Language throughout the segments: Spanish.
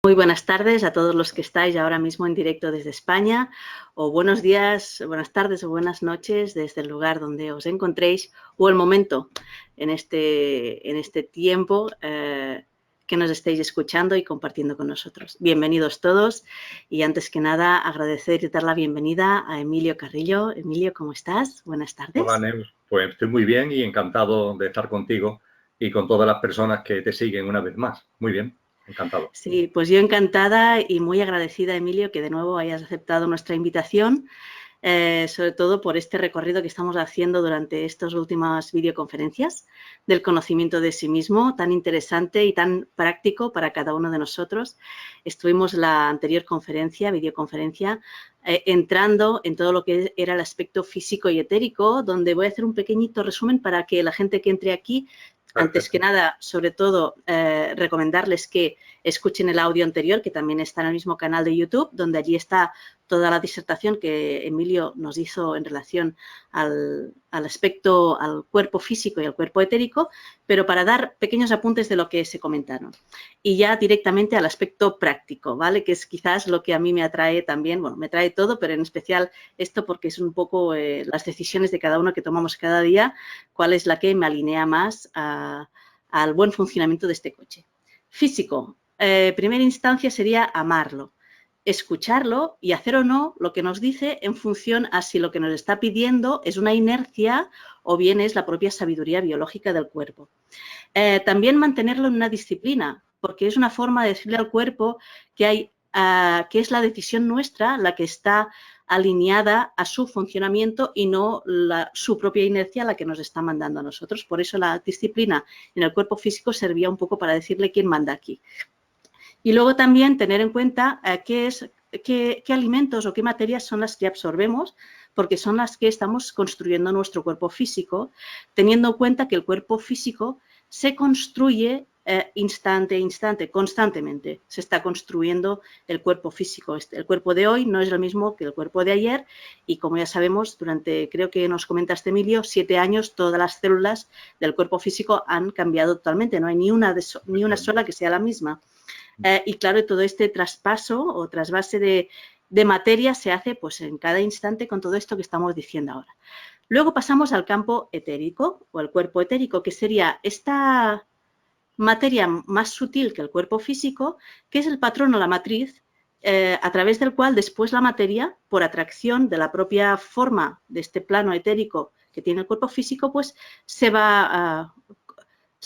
Muy buenas tardes a todos los que estáis ahora mismo en directo desde España, o buenos días, buenas tardes o buenas noches desde el lugar donde os encontréis o el momento en este tiempo que nos estéis escuchando y compartiendo con nosotros. Bienvenidos todos y antes que nada agradecer y dar la bienvenida a Emilio Carrillo. Emilio, ¿cómo estás? Buenas tardes. Hola, Neus. Pues estoy muy bien y encantado de estar contigo y con todas las personas que te siguen una vez más. Muy bien, encantado. Sí, pues yo encantada y muy agradecida, Emilio, que de nuevo hayas aceptado nuestra invitación, sobre todo por este recorrido que estamos haciendo durante estas últimas videoconferencias del conocimiento de sí mismo, tan interesante y tan práctico para cada uno de nosotros. Estuvimos la anterior videoconferencia, entrando en todo lo que era el aspecto físico y etérico, donde voy a hacer un pequeñito resumen para que la gente que entre aquí, antes que nada, sobre todo, recomendarles que escuchen el audio anterior, que también está en el mismo canal de YouTube, donde allí está toda la disertación que Emilio nos hizo en relación al aspecto, al cuerpo físico y al cuerpo etérico, pero para dar pequeños apuntes de lo que se comentaron. Y ya directamente al aspecto práctico, ¿vale? Que es quizás lo que a mí me atrae también, bueno, me trae todo, pero en especial esto porque es un poco las decisiones de cada uno que tomamos cada día, cuál es la que me alinea más al buen funcionamiento de este coche. Físico, primera instancia sería amarlo, escucharlo y hacer o no lo que nos dice en función a si lo que nos está pidiendo es una inercia o bien es la propia sabiduría biológica del cuerpo. También mantenerlo en una disciplina, porque es una forma de decirle al cuerpo que es la decisión nuestra la que está alineada a su funcionamiento y no su propia inercia la que nos está mandando a nosotros. Por eso la disciplina en el cuerpo físico servía un poco para decirle quién manda aquí. Y luego también tener en cuenta qué alimentos o qué materias son las que absorbemos, porque son las que estamos construyendo nuestro cuerpo físico, teniendo en cuenta que el cuerpo físico se construye instante a instante, constantemente. Se está construyendo el cuerpo físico. El cuerpo de hoy no es el mismo que el cuerpo de ayer y, como ya sabemos, creo que nos comentaste, Emilio, 7 años, todas las células del cuerpo físico han cambiado totalmente. No hay ni una sola que sea la misma. Y claro, todo este traspaso o trasvase de materia se hace pues en cada instante con todo esto que estamos diciendo ahora. Luego pasamos al campo etérico o el cuerpo etérico, que sería esta materia más sutil que el cuerpo físico, que es el patrón o la matriz a través del cual después la materia, por atracción de la propia forma de este plano etérico que tiene el cuerpo físico, pues se va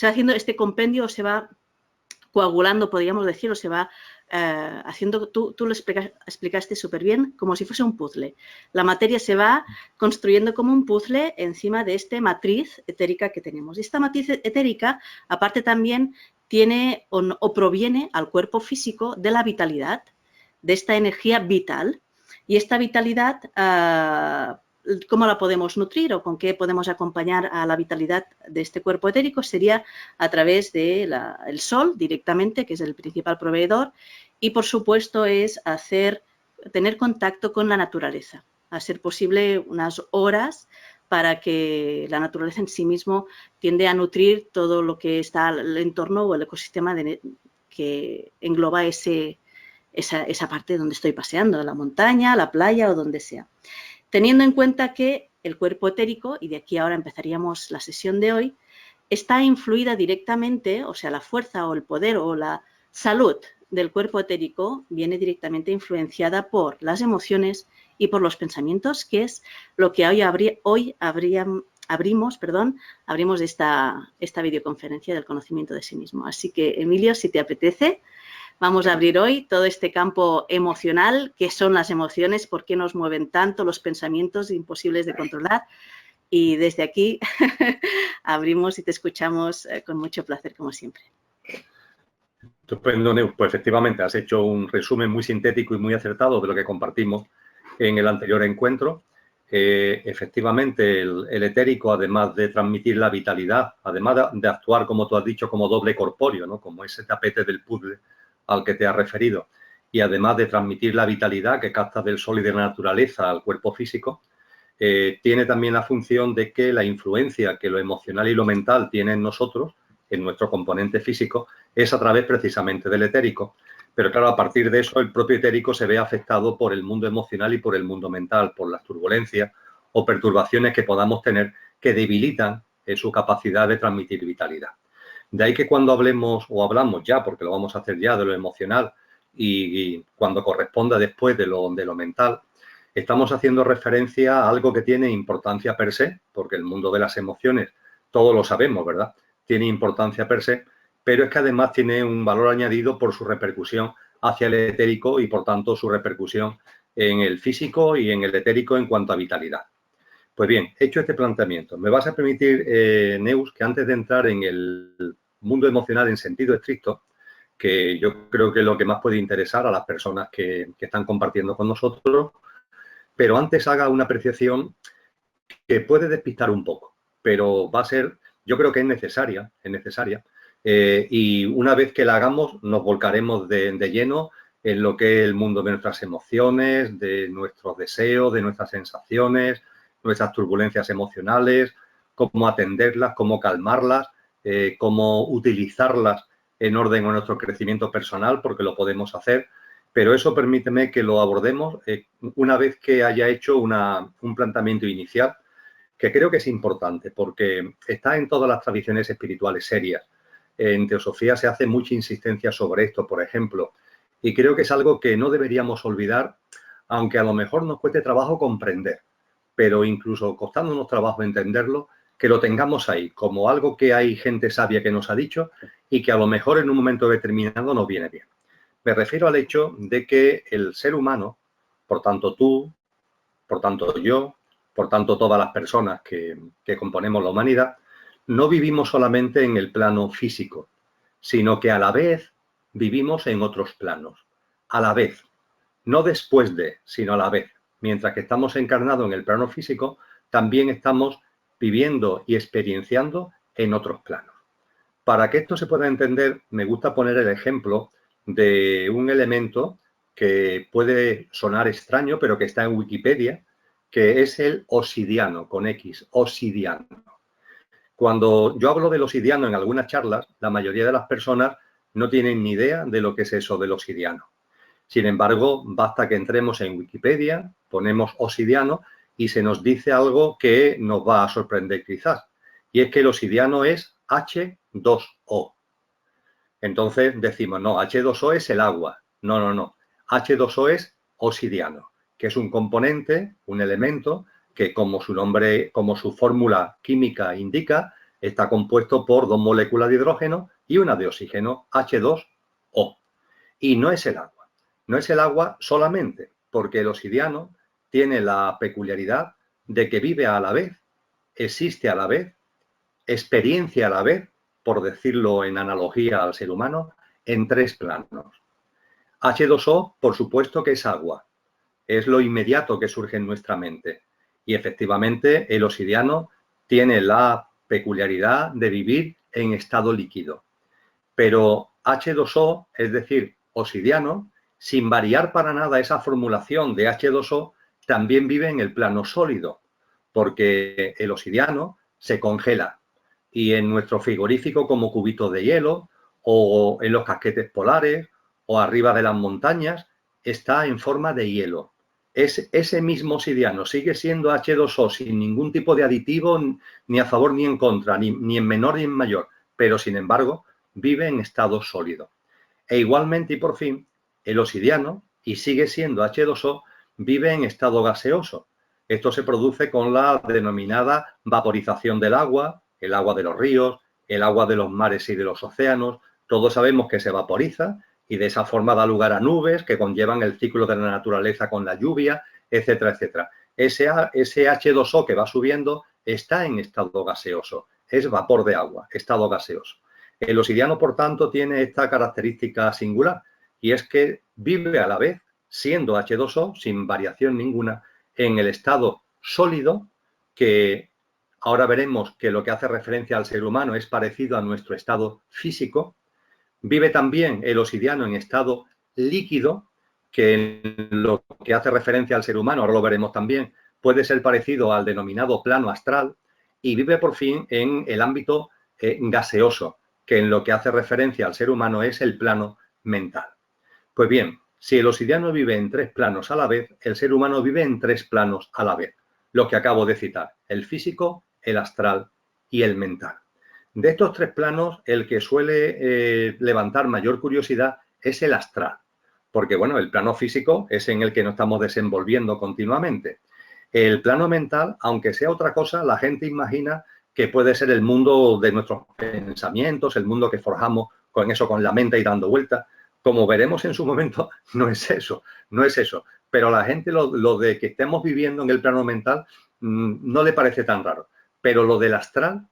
haciendo este compendio, se va coagulando, podríamos decir, o se va haciendo, tú lo explicaste súper bien, como si fuese un puzzle. La materia se va construyendo como un puzzle encima de esta matriz etérica que tenemos. Y esta matriz etérica, aparte también, tiene o proviene al cuerpo físico de la vitalidad, de esta energía vital. Y esta vitalidad, ¿cómo la podemos nutrir o con qué podemos acompañar a la vitalidad de este cuerpo etérico? Sería a través del sol directamente, que es el principal proveedor, y por supuesto es tener contacto con la naturaleza, a ser posible unas horas para que la naturaleza en sí mismo tiende a nutrir todo lo que está el entorno o el ecosistema que engloba esa parte donde estoy paseando, la montaña, la playa o donde sea. Teniendo en cuenta que el cuerpo etérico, y de aquí ahora empezaríamos la sesión de hoy, está influida directamente, o sea, la fuerza o el poder o la salud del cuerpo etérico viene directamente influenciada por las emociones y por los pensamientos, que es lo que hoy abrimos esta videoconferencia del conocimiento de sí mismo. Así que, Emilio, si te apetece, vamos a abrir hoy todo este campo emocional, qué son las emociones, por qué nos mueven tanto los pensamientos imposibles de controlar. Y desde aquí abrimos y te escuchamos con mucho placer, como siempre. Estupendo, Neus. Pues efectivamente has hecho un resumen muy sintético y muy acertado de lo que compartimos en el anterior encuentro. Efectivamente, el etérico, además de transmitir la vitalidad, además de actuar, como tú has dicho, como doble corpóreo, ¿no? Como ese tapete del puzzle al que te has referido, y además de transmitir la vitalidad que capta del sol y de la naturaleza al cuerpo físico, tiene también la función de que la influencia que lo emocional y lo mental tiene en nosotros, en nuestro componente físico, es a través precisamente del etérico. Pero claro, a partir de eso el propio etérico se ve afectado por el mundo emocional y por el mundo mental, por las turbulencias o perturbaciones que podamos tener que debilitan su capacidad de transmitir vitalidad. De ahí que cuando hablemos o hablamos ya, porque lo vamos a hacer ya de lo emocional y cuando corresponda después de lo mental, estamos haciendo referencia a algo que tiene importancia per se, porque el mundo de las emociones, todos lo sabemos, ¿verdad? Tiene importancia per se, pero es que además tiene un valor añadido por su repercusión hacia el etérico y, por tanto, su repercusión en el físico y en el etérico en cuanto a vitalidad. Pues bien, hecho este planteamiento, me vas a permitir, Neus, que antes de entrar en el mundo emocional en sentido estricto, que yo creo que es lo que más puede interesar a las personas que están compartiendo con nosotros, pero antes haga una apreciación que puede despistar un poco, pero va a ser, yo creo que es necesaria, y una vez que la hagamos nos volcaremos de lleno en lo que es el mundo de nuestras emociones, de nuestros deseos, de nuestras sensaciones, nuestras turbulencias emocionales, cómo atenderlas, cómo calmarlas, cómo utilizarlas en orden a nuestro crecimiento personal, porque lo podemos hacer, pero eso permíteme que lo abordemos una vez que haya hecho un planteamiento inicial, que creo que es importante, porque está en todas las tradiciones espirituales serias. En teosofía se hace mucha insistencia sobre esto, por ejemplo, y creo que es algo que no deberíamos olvidar, aunque a lo mejor nos cueste trabajo comprender, pero incluso costándonos trabajo entenderlo, que lo tengamos ahí, como algo que hay gente sabia que nos ha dicho y que a lo mejor en un momento determinado nos viene bien. Me refiero al hecho de que el ser humano, por tanto tú, por tanto yo, por tanto todas las personas que componemos la humanidad, no vivimos solamente en el plano físico, sino que a la vez vivimos en otros planos, a la vez, no después de, sino a la vez. Mientras que estamos encarnados en el plano físico, también estamos viviendo y experienciando en otros planos. Para que esto se pueda entender, me gusta poner el ejemplo de un elemento que puede sonar extraño, pero que está en Wikipedia, que es el obsidiano, con X, obsidiano. Cuando yo hablo del obsidiano en algunas charlas, la mayoría de las personas no tienen ni idea de lo que es eso del obsidiano. Sin embargo, basta que entremos en Wikipedia, ponemos obsidiano y se nos dice algo que nos va a sorprender quizás. Y es que el obsidiano es H2O. Entonces decimos, no, H2O es el agua. No, no, no. H2O es obsidiano, que es un componente, un elemento, que como su nombre, como su fórmula química indica, está compuesto por 2 moléculas de hidrógeno y una de oxígeno, H2O. Y no es el agua. No es el agua solamente, porque el obsidiano tiene la peculiaridad de que vive a la vez, existe a la vez, experiencia a la vez, por decirlo en analogía al ser humano, en 3 planos. H2O, por supuesto que es agua, es lo inmediato que surge en nuestra mente. Y efectivamente el obsidiano tiene la peculiaridad de vivir en estado líquido. Pero H2O, es decir, obsidiano, sin variar para nada esa formulación de H2O, también vive en el plano sólido, porque el obsidiano se congela y en nuestro frigorífico como cubitos de hielo o en los casquetes polares o arriba de las montañas está en forma de hielo. Ese mismo obsidiano sigue siendo H2O sin ningún tipo de aditivo ni a favor ni en contra, ni en menor ni en mayor, pero sin embargo vive en estado sólido. E igualmente y por fin, el obsidiano, y sigue siendo H2O, vive en estado gaseoso. Esto se produce con la denominada vaporización del agua, el agua de los ríos, el agua de los mares y de los océanos. Todos sabemos que se vaporiza y de esa forma da lugar a nubes que conllevan el ciclo de la naturaleza con la lluvia, etcétera, etcétera. Ese H2O que va subiendo está en estado gaseoso, es vapor de agua, estado gaseoso. El obsidiano, por tanto, tiene esta característica singular y es que vive a la vez, siendo H2O, sin variación ninguna, en el estado sólido, que ahora veremos que lo que hace referencia al ser humano es parecido a nuestro estado físico. Vive también el obsidiano en estado líquido, que en lo que hace referencia al ser humano, ahora lo veremos también, puede ser parecido al denominado plano astral, y vive por fin en el ámbito gaseoso, que en lo que hace referencia al ser humano es el plano mental. Pues bien, si el obsidiano vive en 3 planos a la vez, el ser humano vive en 3 planos a la vez, lo que acabo de citar, el físico, el astral y el mental. De estos 3 planos, el que suele levantar mayor curiosidad es el astral, porque bueno, el plano físico es en el que nos estamos desenvolviendo continuamente. El plano mental, aunque sea otra cosa, la gente imagina que puede ser el mundo de nuestros pensamientos, el mundo que forjamos con eso, con la mente y dando vueltas. Como veremos en su momento, no es eso, no es eso. Pero a la gente lo de que estemos viviendo en el plano mental no le parece tan raro. Pero lo del astral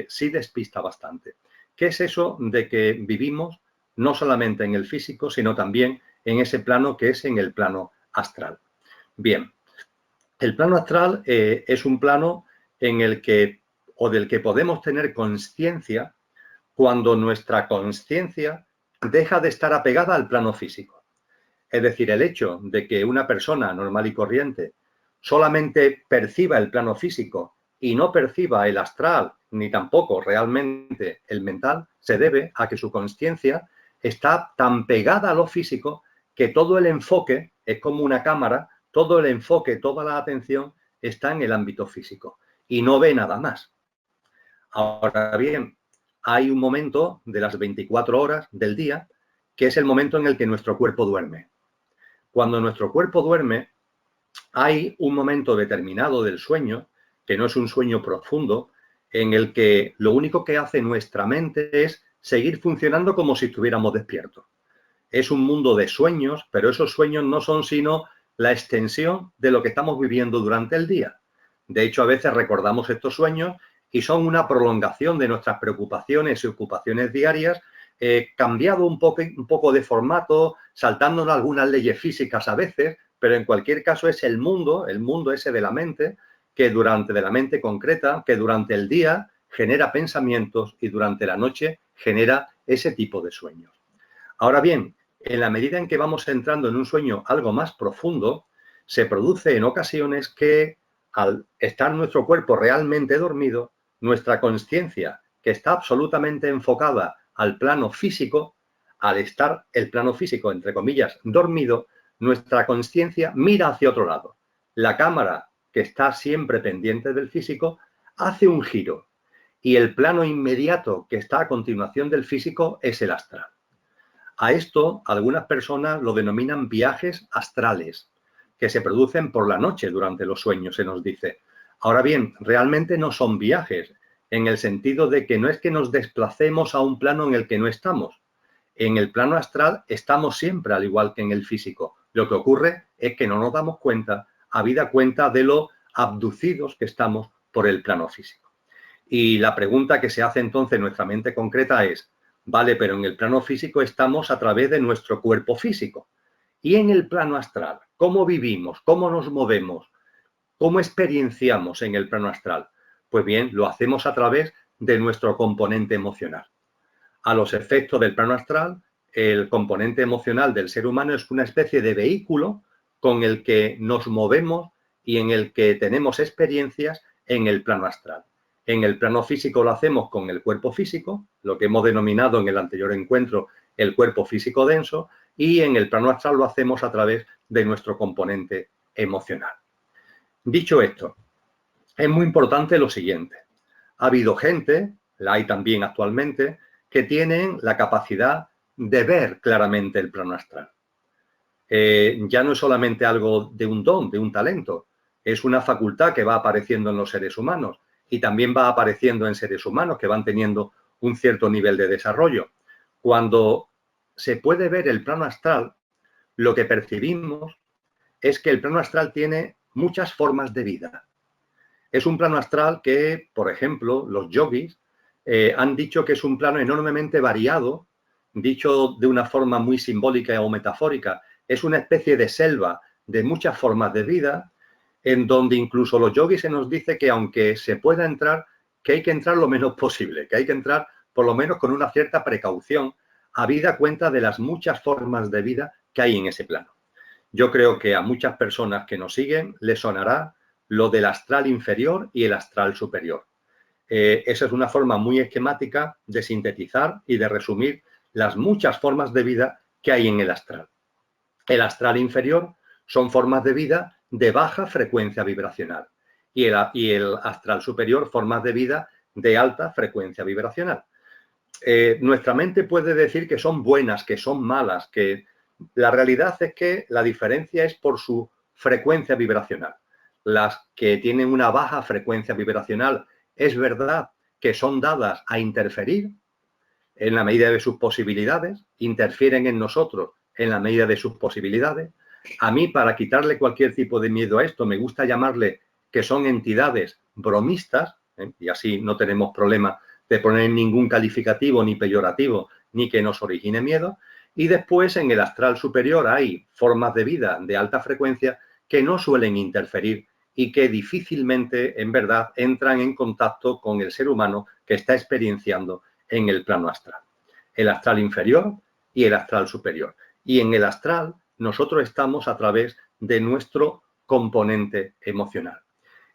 sí despista bastante. ¿Qué es eso de que vivimos no solamente en el físico, sino también en ese plano que es en el plano astral? Bien, el plano astral es un plano en el que, o del que podemos tener conciencia cuando nuestra conciencia deja de estar apegada al plano físico. Es decir, el hecho de que una persona normal y corriente solamente perciba el plano físico y no perciba el astral, ni tampoco realmente el mental, se debe a que su conciencia está tan pegada a lo físico que todo el enfoque, es como una cámara, todo el enfoque, toda la atención está en el ámbito físico y no ve nada más. Ahora bien, hay un momento de las 24 horas del día que es el momento en el que nuestro cuerpo duerme. Cuando nuestro cuerpo duerme, hay un momento determinado del sueño, que no es un sueño profundo, en el que lo único que hace nuestra mente es seguir funcionando como si estuviéramos despiertos. Es un mundo de sueños, pero esos sueños no son sino la extensión de lo que estamos viviendo durante el día. De hecho, a veces recordamos estos sueños y son una prolongación de nuestras preocupaciones y ocupaciones diarias, cambiado un poco de formato, saltándonos algunas leyes físicas a veces, pero en cualquier caso es el mundo ese de la mente, de la mente concreta, que durante el día genera pensamientos y durante la noche genera ese tipo de sueños. Ahora bien, en la medida en que vamos entrando en un sueño algo más profundo, se produce en ocasiones que al estar nuestro cuerpo realmente dormido, nuestra conciencia, que está absolutamente enfocada al plano físico, al estar el plano físico, entre comillas, dormido, nuestra conciencia mira hacia otro lado. La cámara, que está siempre pendiente del físico, hace un giro y el plano inmediato que está a continuación del físico es el astral. A esto, algunas personas lo denominan viajes astrales, que se producen por la noche durante los sueños, se nos dice. Ahora bien, realmente no son viajes, en el sentido de que no es que nos desplacemos a un plano en el que no estamos. En el plano astral estamos siempre, al igual que en el físico. Lo que ocurre es que no nos damos cuenta, habida cuenta de lo abducidos que estamos por el plano físico. Y la pregunta que se hace entonces en nuestra mente concreta es, vale, pero en el plano físico estamos a través de nuestro cuerpo físico. Y en el plano astral, ¿cómo vivimos? ¿Cómo nos movemos? ¿Cómo experienciamos en el plano astral? Pues bien, lo hacemos a través de nuestro componente emocional. A los efectos del plano astral, el componente emocional del ser humano es una especie de vehículo con el que nos movemos y en el que tenemos experiencias en el plano astral. En el plano físico lo hacemos con el cuerpo físico, lo que hemos denominado en el anterior encuentro el cuerpo físico denso, y en el plano astral lo hacemos a través de nuestro componente emocional. Dicho esto, es muy importante lo siguiente. Ha habido gente, la hay también actualmente, que tienen la capacidad de ver claramente el plano astral. Ya no es solamente algo de un don, de un talento, es una facultad que va apareciendo en los seres humanos y también va apareciendo en seres humanos que van teniendo un cierto nivel de desarrollo. Cuando se puede ver el plano astral, lo que percibimos es que el plano astral tiene muchas formas de vida. Es un plano astral que, por ejemplo, los yogis han dicho que es un plano enormemente variado, dicho de una forma muy simbólica o metafórica, es una especie de selva de muchas formas de vida, en donde incluso los yogis se nos dice que aunque se pueda entrar, que hay que entrar lo menos posible, que hay que entrar por lo menos con una cierta precaución, habida cuenta de las muchas formas de vida que hay en ese plano. Yo creo que a muchas personas que nos siguen les sonará lo del astral inferior y el astral superior. Esa es una forma muy esquemática de sintetizar y de resumir las muchas formas de vida que hay en el astral. El astral inferior son formas de vida de baja frecuencia vibracional y el astral superior formas de vida de alta frecuencia vibracional. Nuestra mente puede decir que son buenas, que son malas, que la realidad es que la diferencia es por su frecuencia vibracional. Las que tienen una baja frecuencia vibracional, es verdad que son dadas a interferir en la medida de sus posibilidades, interfieren en nosotros en la medida de sus posibilidades. A mí, para quitarle cualquier tipo de miedo a esto, me gusta llamarle que son entidades bromistas, y así no tenemos problema de poner ningún calificativo ni peyorativo, ni que nos origine miedo. Y después, en el astral superior, hay formas de vida de alta frecuencia que no suelen interferir y que difícilmente, en verdad, entran en contacto con el ser humano que está experienciando en el plano astral. El astral inferior y el astral superior. Y en el astral nosotros estamos a través de nuestro componente emocional.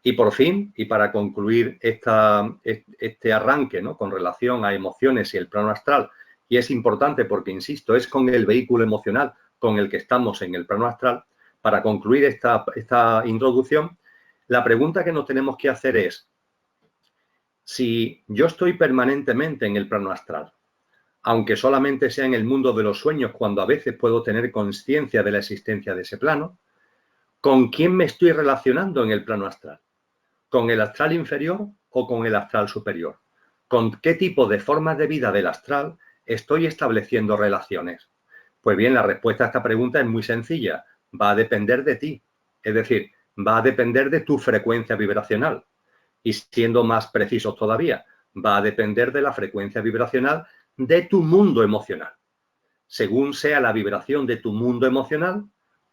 Y por fin, y para concluir este arranque, ¿no?, con relación a emociones y el plano astral, y es importante porque, insisto, es con el vehículo emocional con el que estamos en el plano astral, para concluir esta introducción, la pregunta que nos tenemos que hacer es: si yo estoy permanentemente en el plano astral, aunque solamente sea en el mundo de los sueños, cuando a veces puedo tener conciencia de la existencia de ese plano, ¿con quién me estoy relacionando en el plano astral? ¿Con el astral inferior o con el astral superior? ¿Con qué tipo de formas de vida del astral estoy estableciendo relaciones? Pues bien, la respuesta a esta pregunta es muy sencilla. Va a depender de ti. Es decir, va a depender de tu frecuencia vibracional. Y siendo más precisos todavía, va a depender de la frecuencia vibracional de tu mundo emocional. Según sea la vibración de tu mundo emocional,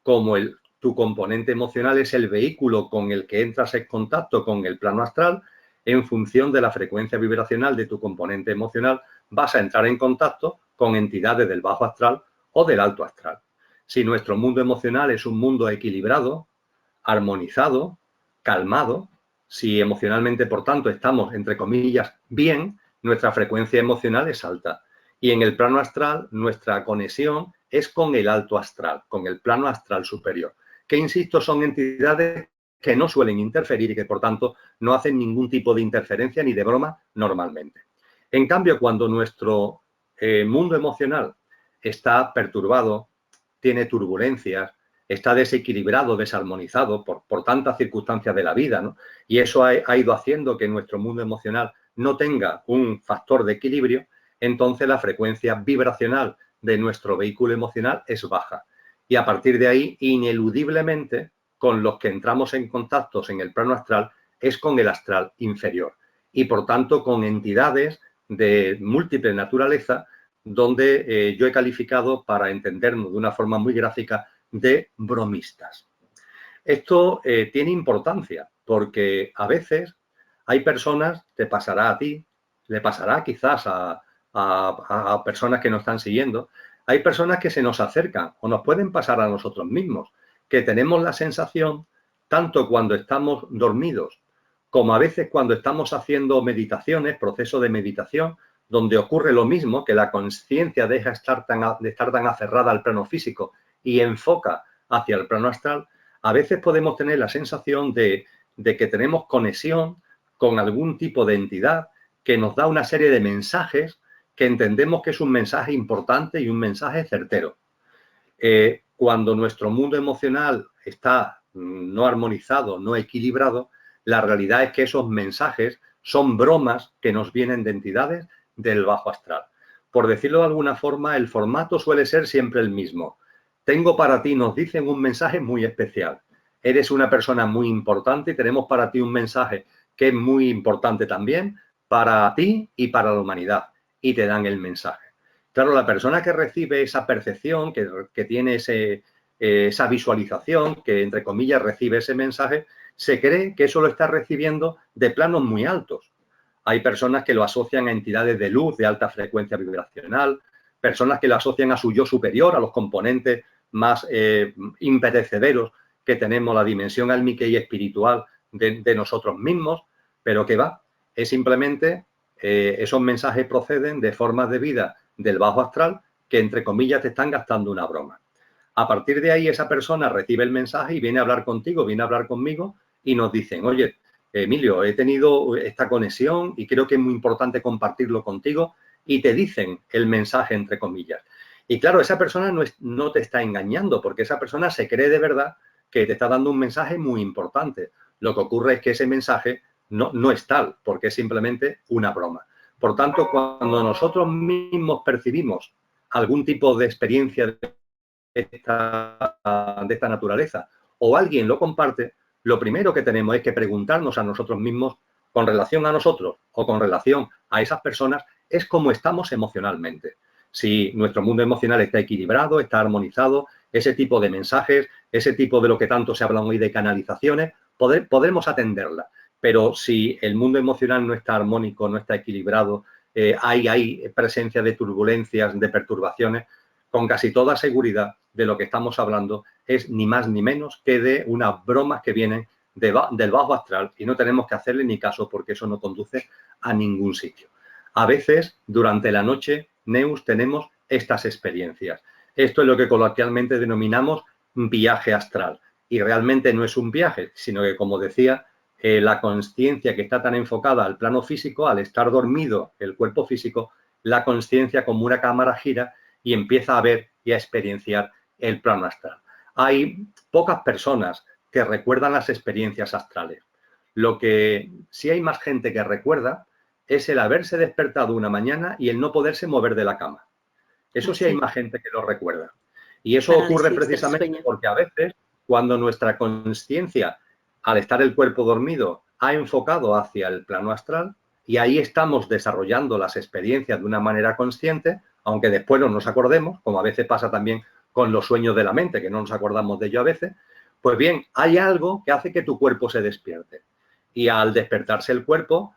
como tu componente emocional es el vehículo con el que entras en contacto con el plano astral, en función de la frecuencia vibracional de tu componente emocional, vas a entrar en contacto con entidades del bajo astral o del alto astral. Si nuestro mundo emocional es un mundo equilibrado, armonizado, calmado, si emocionalmente, por tanto, estamos, entre comillas, bien, nuestra frecuencia emocional es alta. Y en el plano astral, nuestra conexión es con el alto astral, con el plano astral superior, que, insisto, son entidades que no suelen interferir y que, por tanto, no hacen ningún tipo de interferencia ni de broma normalmente. En cambio, cuando nuestro mundo emocional está perturbado, tiene turbulencias, está desequilibrado, desarmonizado por tantas circunstancias de la vida, ¿no? Y eso ha ido haciendo que nuestro mundo emocional no tenga un factor de equilibrio, entonces la frecuencia vibracional de nuestro vehículo emocional es baja. Y a partir de ahí, ineludiblemente, con los que entramos en contactos en el plano astral es con el astral inferior. Y por tanto, con entidades de múltiple naturaleza, donde yo he calificado, para entendernos de una forma muy gráfica, de bromistas. Esto tiene importancia porque a veces hay personas, te pasará a ti, le pasará quizás a personas que nos están siguiendo, hay personas que se nos acercan o nos pueden pasar a nosotros mismos, que tenemos la sensación, tanto cuando estamos dormidos como a veces cuando estamos haciendo meditaciones, proceso de meditación, donde ocurre lo mismo, que la conciencia deja de estar tan aferrada al plano físico y enfoca hacia el plano astral. A veces podemos tener la sensación de que tenemos conexión con algún tipo de entidad que nos da una serie de mensajes que entendemos que es un mensaje importante y un mensaje certero. Cuando nuestro mundo emocional está no armonizado, no equilibrado, la realidad es que esos mensajes son bromas que nos vienen de entidades del bajo astral. Por decirlo de alguna forma, el formato suele ser siempre el mismo. Tengo para ti, nos dicen, un mensaje muy especial. Eres una persona muy importante y tenemos para ti un mensaje que es muy importante también para ti y para la humanidad. Y te dan el mensaje. Claro, la persona que recibe esa percepción, que tiene esa visualización, que entre comillas recibe ese mensaje, se cree que eso lo está recibiendo de planos muy altos. Hay personas que lo asocian a entidades de luz de alta frecuencia vibracional, personas que lo asocian a su yo superior, a los componentes más imperecederos que tenemos, la dimensión álmica y espiritual de nosotros mismos, pero que va, es simplemente esos mensajes proceden de formas de vida del bajo astral que, entre comillas, te están gastando una broma. A partir de ahí, esa persona recibe el mensaje y viene a hablar contigo, viene a hablar conmigo y nos dicen, oye, Emilio, he tenido esta conexión y creo que es muy importante compartirlo contigo, y te dicen el mensaje entre comillas. Y claro, esa persona no te está engañando, porque esa persona se cree de verdad que te está dando un mensaje muy importante. Lo que ocurre es que ese mensaje no es tal, porque es simplemente una broma. Por tanto, cuando nosotros mismos percibimos algún tipo de experiencia de esta naturaleza o alguien lo comparte, lo primero que tenemos es que preguntarnos a nosotros mismos, con relación a nosotros o con relación a esas personas, es cómo estamos emocionalmente. Si nuestro mundo emocional está equilibrado, está armonizado, ese tipo de mensajes, ese tipo de lo que tanto se habla hoy de canalizaciones, podremos atenderla. Pero si el mundo emocional no está armónico, no está equilibrado, hay presencia de turbulencias, de perturbaciones, con casi toda seguridad de lo que estamos hablando es ni más ni menos que de unas bromas que vienen del bajo astral, y no tenemos que hacerle ni caso porque eso no conduce a ningún sitio. A veces, durante la noche, Neus, tenemos estas experiencias. Esto es lo que coloquialmente denominamos viaje astral. Y realmente no es un viaje, sino que, como decía, la consciencia que está tan enfocada al plano físico, al estar dormido el cuerpo físico, la consciencia como una cámara gira y empieza a ver y a experienciar el plano astral. Hay pocas personas que recuerdan las experiencias astrales. Lo que sí hay más gente que recuerda es el haberse despertado una mañana y el no poderse mover de la cama. Eso sí hay más gente que lo recuerda. Y eso ocurre precisamente porque a veces, cuando nuestra consciencia, al estar el cuerpo dormido, ha enfocado hacia el plano astral, y ahí estamos desarrollando las experiencias de una manera consciente, aunque después no nos acordemos, como a veces pasa también con los sueños de la mente, que no nos acordamos de ello a veces, pues bien, hay algo que hace que tu cuerpo se despierte. Y al despertarse el cuerpo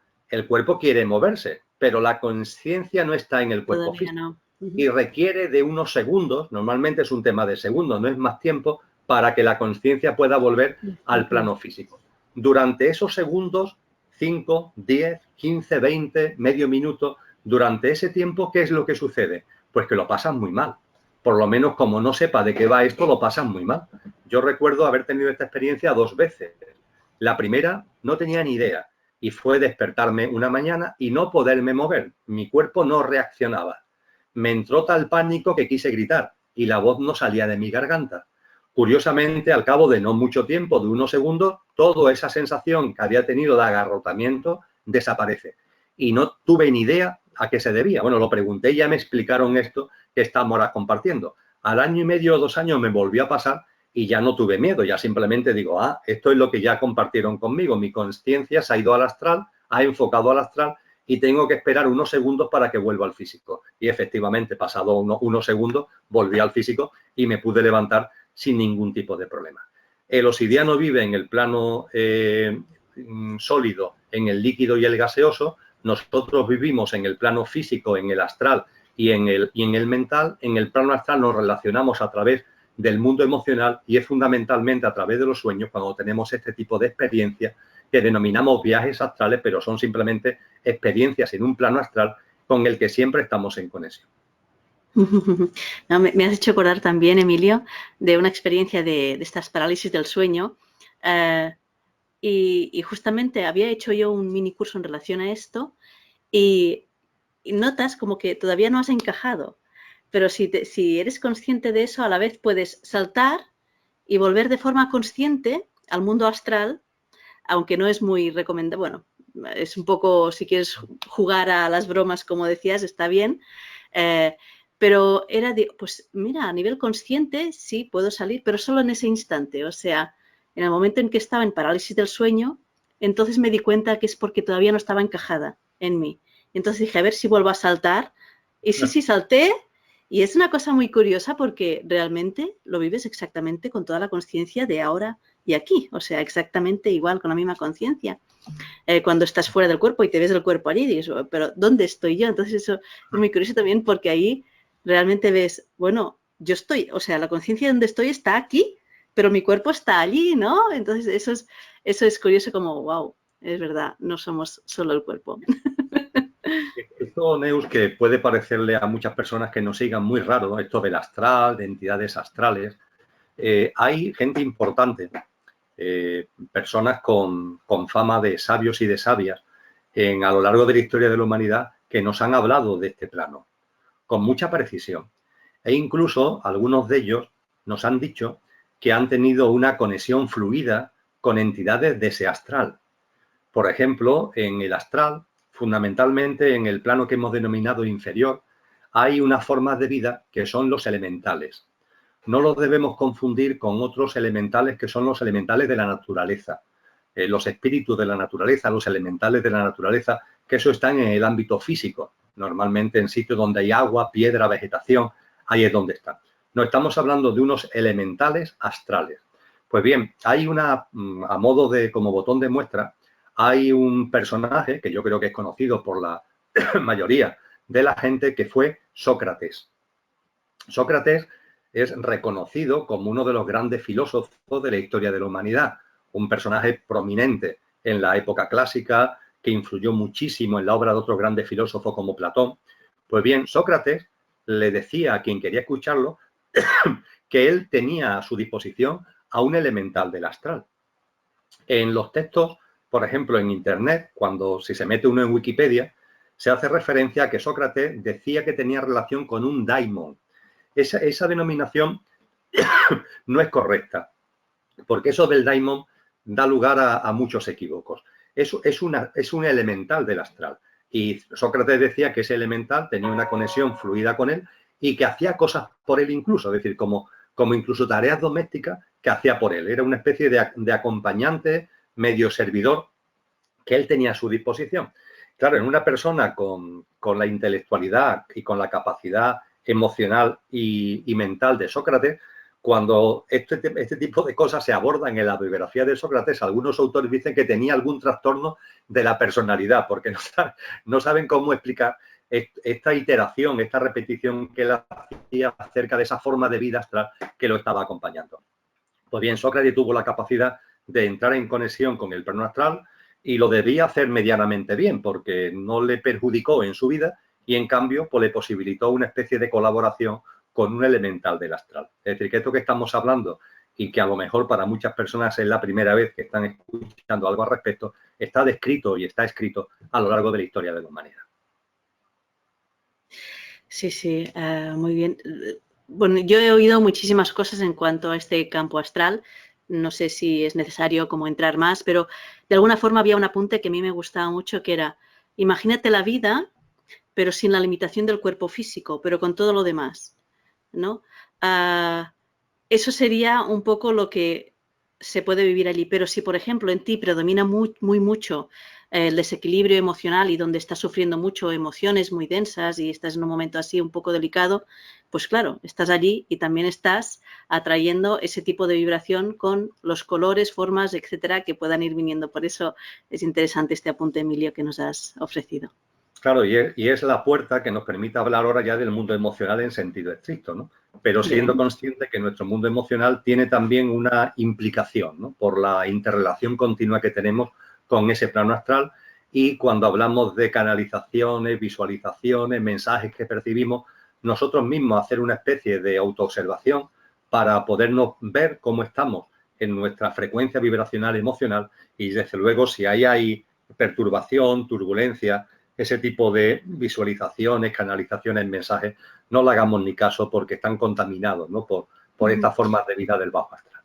quiere moverse, pero la conciencia no está en el cuerpo físico. No. Y requiere de unos segundos, normalmente es un tema de segundos, no es más tiempo, para que la conciencia pueda volver al plano físico. Durante esos segundos, 5, 10, 15, 20, medio minuto, durante ese tiempo, ¿qué es lo que sucede? Pues que lo pasan muy mal. Por lo menos, como no sepa de qué va esto, lo pasan muy mal. Yo recuerdo haber tenido esta experiencia 2 veces. La primera no tenía ni idea, y fue despertarme una mañana y no poderme mover. Mi cuerpo no reaccionaba. Me entró tal pánico que quise gritar y la voz no salía de mi garganta. Curiosamente, al cabo de no mucho tiempo, de unos segundos, toda esa sensación que había tenido de agarrotamiento desaparece. Y no tuve ni idea a qué se debía. Bueno, lo pregunté y ya me explicaron esto que estamos ahora compartiendo. Al año y medio o 2 años me volvió a pasar y ya no tuve miedo. Ya simplemente digo, esto es lo que ya compartieron conmigo. Mi consciencia se ha ido al astral, ha enfocado al astral, y tengo que esperar unos segundos para que vuelva al físico. Y efectivamente, pasado unos segundos, volví al físico y me pude levantar sin ningún tipo de problema. El obsidiano vive en el plano sólido, en el líquido y el gaseoso. Nosotros vivimos en el plano físico, en el astral y en el mental. En el plano astral nos relacionamos a través del mundo emocional, y es fundamentalmente a través de los sueños cuando tenemos este tipo de experiencias que denominamos viajes astrales, pero son simplemente experiencias en un plano astral con el que siempre estamos en conexión. No, me has hecho acordar también, Emilio, de una experiencia de estas parálisis del sueño, y justamente había hecho yo un mini curso en relación a esto, y notas como que todavía no has encajado, pero si eres consciente de eso, a la vez puedes saltar y volver de forma consciente al mundo astral, aunque no es muy recomendable. Bueno, es un poco, si quieres jugar a las bromas, como decías, está bien, pero era de, pues mira, a nivel consciente sí puedo salir, pero solo en ese instante. O sea, en el momento en que estaba en parálisis del sueño, entonces me di cuenta que es porque todavía no estaba encajada en mí. Entonces dije, a ver si vuelvo a saltar. Y sí, salté. Y es una cosa muy curiosa porque realmente lo vives exactamente con toda la conciencia de ahora y aquí. O sea, exactamente igual, con la misma conciencia. Cuando estás fuera del cuerpo y te ves el cuerpo allí, dices, pero ¿dónde estoy yo? Entonces eso es muy curioso también porque ahí realmente ves, bueno, yo estoy, o sea, la conciencia de donde estoy está aquí, pero mi cuerpo está allí, ¿no? Entonces eso es curioso, como, wow, es verdad, no somos solo el cuerpo. Esto, Neus, que puede parecerle a muchas personas que nos sigan muy raro, ¿no? Esto del astral, de entidades astrales. hay gente importante, personas con fama de sabios y de sabias a lo largo de la historia de la humanidad que nos han hablado de este plano con mucha precisión. E incluso algunos de ellos nos han dicho que han tenido una conexión fluida con entidades de ese astral. Por ejemplo, en el astral, fundamentalmente en el plano que hemos denominado inferior, hay unas formas de vida que son los elementales. No los debemos confundir con otros elementales que son los elementales de la naturaleza, los espíritus de la naturaleza, los elementales de la naturaleza, que eso están en el ámbito físico, normalmente en sitios donde hay agua, piedra, vegetación, ahí es donde están. No estamos hablando de unos elementales astrales. Pues bien, hay a modo de, como botón de muestra, hay un personaje que yo creo que es conocido por la mayoría de la gente, que fue Sócrates. Sócrates es reconocido como uno de los grandes filósofos de la historia de la humanidad, un personaje prominente en la época clásica que influyó muchísimo en la obra de otros grandes filósofos como Platón. Pues bien, Sócrates le decía a quien quería escucharlo que él tenía a su disposición a un elemental del astral. En los textos, por ejemplo, en Internet, si se mete uno en Wikipedia, se hace referencia a que Sócrates decía que tenía relación con un daimon. Esa denominación no es correcta, porque eso del daimon da lugar a muchos equívocos. Es un elemental del astral. Y Sócrates decía que ese elemental tenía una conexión fluida con él y que hacía cosas por él incluso, es decir, como incluso tareas domésticas que hacía por él. Era una especie de acompañante, medio servidor, que él tenía a su disposición. Claro, en una persona con la intelectualidad y con la capacidad emocional y mental de Sócrates, cuando este tipo de cosas se abordan en la biografía de Sócrates, algunos autores dicen que tenía algún trastorno de la personalidad, porque no saben cómo explicar esta iteración, esta repetición que él hacía acerca de esa forma de vida astral que lo estaba acompañando. Pues bien, Sócrates tuvo la capacidad de entrar en conexión con el plano astral y lo debía hacer medianamente bien, porque no le perjudicó en su vida y, en cambio, pues le posibilitó una especie de colaboración con un elemental del astral. Es decir, que esto que estamos hablando y que a lo mejor para muchas personas es la primera vez que están escuchando algo al respecto, está descrito y está escrito a lo largo de la historia de la humanidad. Sí, sí, muy bien. Bueno, yo he oído muchísimas cosas en cuanto a este campo astral. No sé si es necesario como entrar más, pero de alguna forma había un apunte que a mí me gustaba mucho, que era: imagínate la vida, pero sin la limitación del cuerpo físico, pero con todo lo demás, ¿no? Eso sería un poco lo que se puede vivir allí. Pero si, por ejemplo, en ti predomina mucho el desequilibrio emocional y donde estás sufriendo mucho emociones muy densas y estás en un momento así un poco delicado, pues claro, estás allí y también estás atrayendo ese tipo de vibración con los colores, formas, etcétera, que puedan ir viniendo. Por eso es interesante este apunte, Emilio, que nos has ofrecido. Claro, y es la puerta que nos permite hablar ahora ya del mundo emocional en sentido estricto, ¿no? Pero siendo consciente que nuestro mundo emocional tiene también una implicación, ¿no? Por la interrelación continua que tenemos con ese plano astral, y cuando hablamos de canalizaciones, visualizaciones, mensajes que percibimos, nosotros mismos hacer una especie de autoobservación para podernos ver cómo estamos en nuestra frecuencia vibracional emocional y, desde luego, si hay perturbación, turbulencia, ese tipo de visualizaciones, canalizaciones, mensajes, no le hagamos ni caso porque están contaminados, ¿no? por estas formas de vida del bajo astral.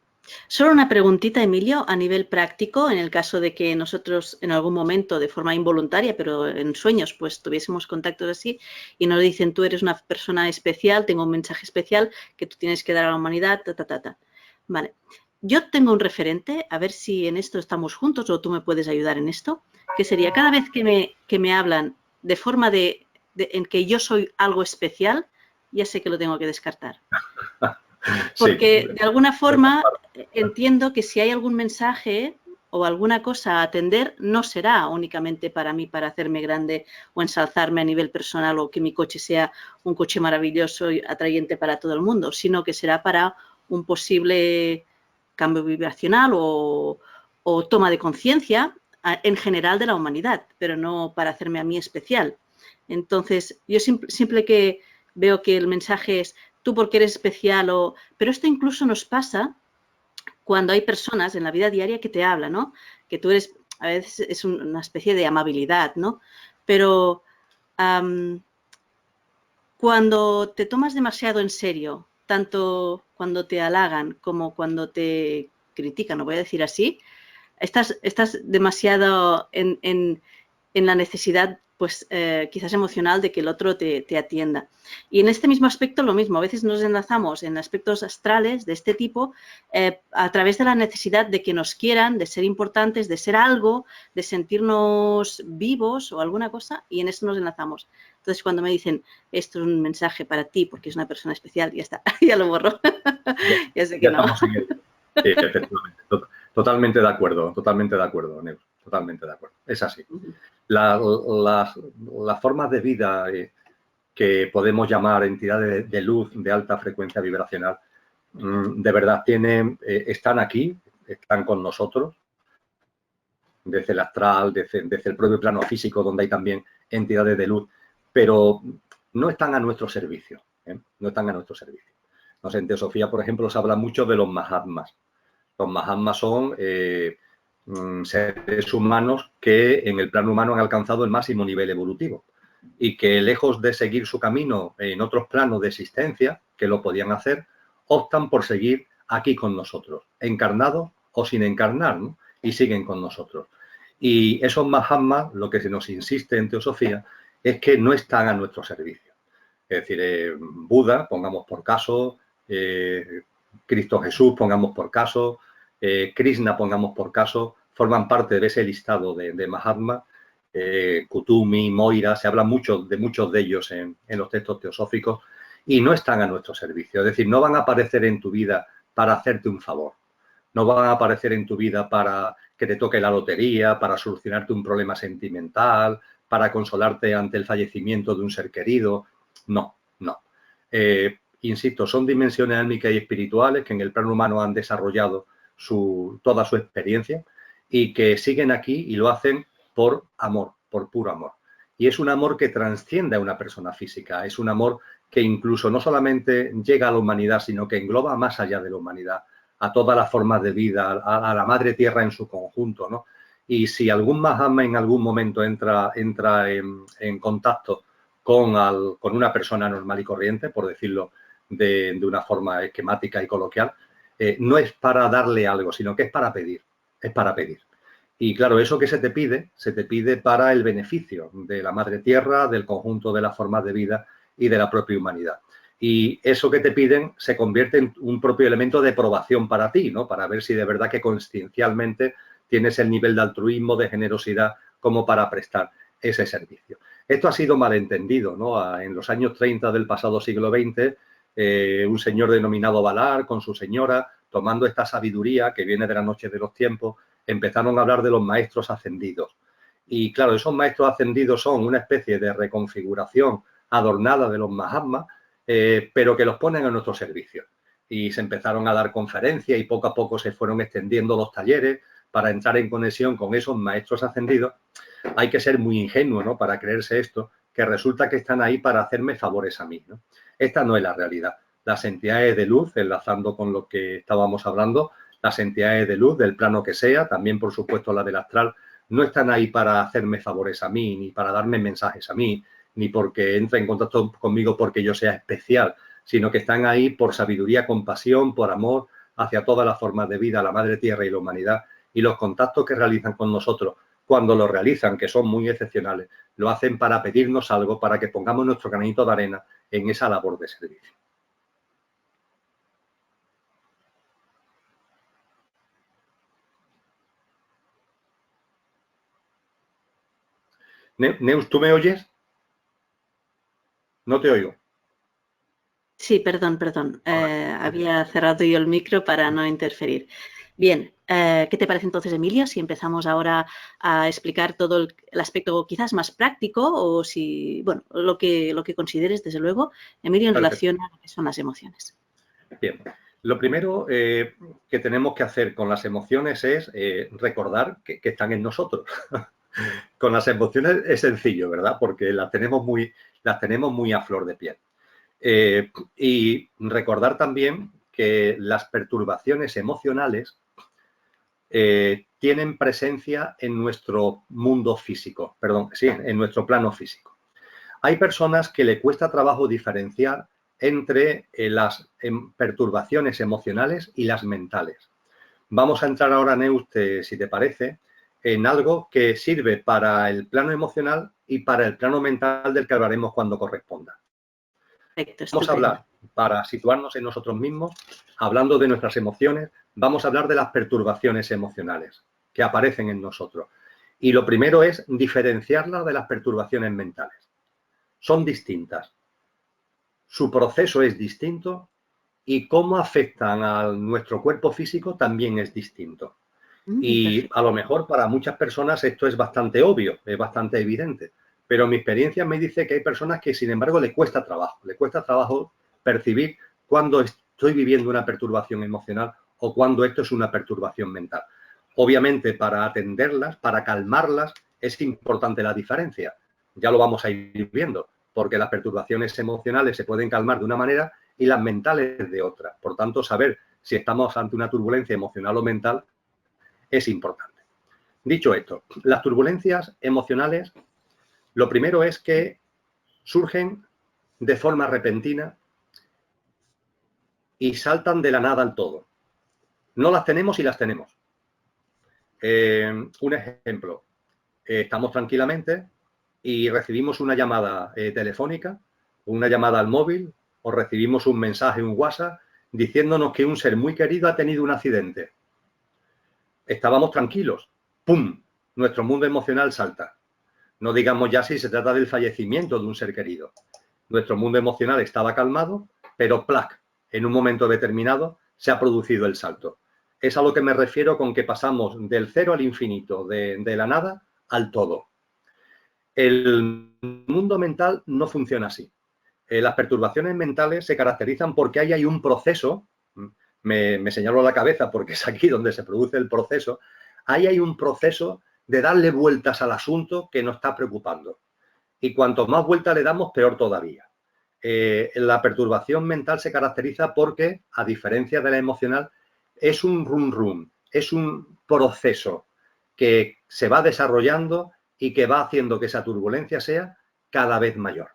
Solo una preguntita, Emilio, a nivel práctico, en el caso de que nosotros en algún momento, de forma involuntaria, pero en sueños, pues tuviésemos contactos así y nos dicen: tú eres una persona especial, tengo un mensaje especial que tú tienes que dar a la humanidad, Vale. Yo tengo un referente, a ver si en esto estamos juntos o tú me puedes ayudar en esto, que sería cada vez que me hablan de forma en que yo soy algo especial, ya sé que lo tengo que descartar. Porque de alguna forma entiendo que si hay algún mensaje o alguna cosa a atender, no será únicamente para mí, para hacerme grande o ensalzarme a nivel personal, o que mi coche sea un coche maravilloso y atrayente para todo el mundo, sino que será para un posible cambio vibracional o toma de conciencia en general de la humanidad, pero no para hacerme a mí especial. Entonces, yo simple que veo que el mensaje es: tú porque eres especial o... Pero esto incluso nos pasa cuando hay personas en la vida diaria que te hablan, ¿no? Que tú eres, a veces es una especie de amabilidad, ¿no? Pero cuando te tomas demasiado en serio, tanto cuando te halagan como cuando te critican, lo voy a decir así, estás demasiado en la necesidad, pues quizás emocional, de que el otro te atienda. Y en este mismo aspecto lo mismo, a veces nos enlazamos en aspectos astrales de este tipo a través de la necesidad de que nos quieran, de ser importantes, de ser algo, de sentirnos vivos o alguna cosa, y en eso nos enlazamos. Entonces, cuando me dicen, esto es un mensaje para ti porque es una persona especial, ya está, ya lo borro. Ya sé que Ya no. estamos en ello. Sí, efectivamente. Totalmente de acuerdo, Neus, totalmente de acuerdo. Es así. Las formas de vida que podemos llamar entidades de luz de alta frecuencia vibracional, de verdad están aquí, están con nosotros, desde el astral, desde el propio plano físico, donde hay también entidades de luz, pero no están a nuestro servicio, no están a nuestro servicio. No sé, en Teosofía, por ejemplo, se habla mucho de los Mahatmas. Los Mahatmas son seres humanos que en el plano humano han alcanzado el máximo nivel evolutivo y que, lejos de seguir su camino en otros planos de existencia, que lo podían hacer, optan por seguir aquí con nosotros, encarnados o sin encarnar, ¿no? Y siguen con nosotros. Y esos Mahatmas, lo que se nos insiste en Teosofía, es que no están a nuestro servicio. Es decir, Buda, pongamos por caso, Cristo Jesús, pongamos por caso, Krishna, pongamos por caso, forman parte de ese listado de Mahatma, Kutumi, Moira, se habla mucho de muchos de ellos en los textos teosóficos y no están a nuestro servicio. Es decir, no van a aparecer en tu vida para hacerte un favor, no van a aparecer en tu vida para que te toque la lotería, para solucionarte un problema sentimental, para consolarte ante el fallecimiento de un ser querido. No, no. Insisto, son dimensiones álmicas y espirituales que en el plano humano han desarrollado toda su experiencia y que siguen aquí y lo hacen por amor, por puro amor. Y es un amor que trasciende a una persona física, es un amor que incluso no solamente llega a la humanidad, sino que engloba más allá de la humanidad, a todas las formas de vida, a la madre tierra en su conjunto, ¿no? Y si algún Mahatma en algún momento entra en contacto con una persona normal y corriente, por decirlo de una forma esquemática y coloquial, no es para darle algo, sino que es para pedir, es para pedir. Y claro, eso que se te pide para el beneficio de la madre tierra, del conjunto de las formas de vida y de la propia humanidad. Y eso que te piden se convierte en un propio elemento de probación para ti, ¿no? Para ver si de verdad que consciencialmente tienes el nivel de altruismo, de generosidad, como para prestar ese servicio. Esto ha sido malentendido, ¿no? En los años 30 del pasado siglo XX, un señor denominado Valar, con su señora, tomando esta sabiduría que viene de la noche de los tiempos, empezaron a hablar de los maestros ascendidos. Y claro, esos maestros ascendidos son una especie de reconfiguración adornada de los Mahatmas, pero que los ponen a nuestro servicio. Y se empezaron a dar conferencias y poco a poco se fueron extendiendo los talleres para entrar en conexión con esos maestros ascendidos. Hay que ser muy ingenuo, ¿no?, para creerse esto, que resulta que están ahí para hacerme favores a mí, ¿no? Esta no es la realidad. Las entidades de luz, enlazando con lo que estábamos hablando, las entidades de luz, del plano que sea, también por supuesto la del astral, no están ahí para hacerme favores a mí, ni para darme mensajes a mí, ni porque entre en contacto conmigo porque yo sea especial, sino que están ahí por sabiduría, compasión, por amor hacia todas las formas de vida, la madre tierra y la humanidad. Y los contactos que realizan con nosotros, cuando lo realizan, que son muy excepcionales, lo hacen para pedirnos algo, para que pongamos nuestro granito de arena en esa labor de servicio. Neus, ¿tú me oyes? No te oigo. Sí, perdón. Había cerrado yo el micro para no interferir. Bien, ¿qué te parece entonces, Emilio, si empezamos ahora a explicar todo el aspecto quizás más práctico o si, bueno, lo que consideres, desde luego, Emilio, en relación a lo que son las emociones? Bien, lo primero que tenemos que hacer con las emociones es recordar que están en nosotros. Con las emociones es sencillo, ¿verdad? Porque las tenemos muy a flor de piel. Y recordar también que las perturbaciones emocionales tienen presencia en nuestro mundo físico, perdón, sí, en nuestro plano físico. Hay personas que le cuesta trabajo diferenciar entre las perturbaciones emocionales y las mentales. Vamos a entrar ahora, Neus, si te parece, en algo que sirve para el plano emocional y para el plano mental, del que hablaremos cuando corresponda. Perfecto, vamos a hablar, para situarnos en nosotros mismos, hablando de nuestras emociones, vamos a hablar de las perturbaciones emocionales que aparecen en nosotros. Y lo primero es diferenciarlas de las perturbaciones mentales. Son distintas. Su proceso es distinto y cómo afectan a nuestro cuerpo físico también es distinto. Y a lo mejor para muchas personas esto es bastante obvio, es bastante evidente, pero mi experiencia me dice que hay personas que, sin embargo, le cuesta trabajo percibir cuando estoy viviendo una perturbación emocional o cuando esto es una perturbación mental. Obviamente, para atenderlas, para calmarlas, es importante la diferencia. Ya lo vamos a ir viendo, porque las perturbaciones emocionales se pueden calmar de una manera y las mentales de otra. Por tanto, saber si estamos ante una turbulencia emocional o mental es importante. Dicho esto, las turbulencias emocionales, lo primero es que surgen de forma repentina y saltan de la nada al todo. No las tenemos y las tenemos. Un ejemplo, estamos tranquilamente y recibimos una llamada telefónica, una llamada al móvil, o recibimos un mensaje, un WhatsApp, diciéndonos que un ser muy querido ha tenido un accidente. Estábamos tranquilos. ¡Pum! Nuestro mundo emocional salta. No digamos ya si se trata del fallecimiento de un ser querido. Nuestro mundo emocional estaba calmado, pero ¡plac! En un momento determinado se ha producido el salto. Es a lo que me refiero con que pasamos del cero al infinito, de la nada al todo. El mundo mental no funciona así. Las perturbaciones mentales se caracterizan porque ahí hay un proceso, me señalo la cabeza porque es aquí donde se produce el proceso, ahí hay un proceso de darle vueltas al asunto que nos está preocupando. Y cuanto más vueltas le damos, peor todavía. La perturbación mental se caracteriza porque, a diferencia de la emocional, es un rum, es un proceso que se va desarrollando y que va haciendo que esa turbulencia sea cada vez mayor.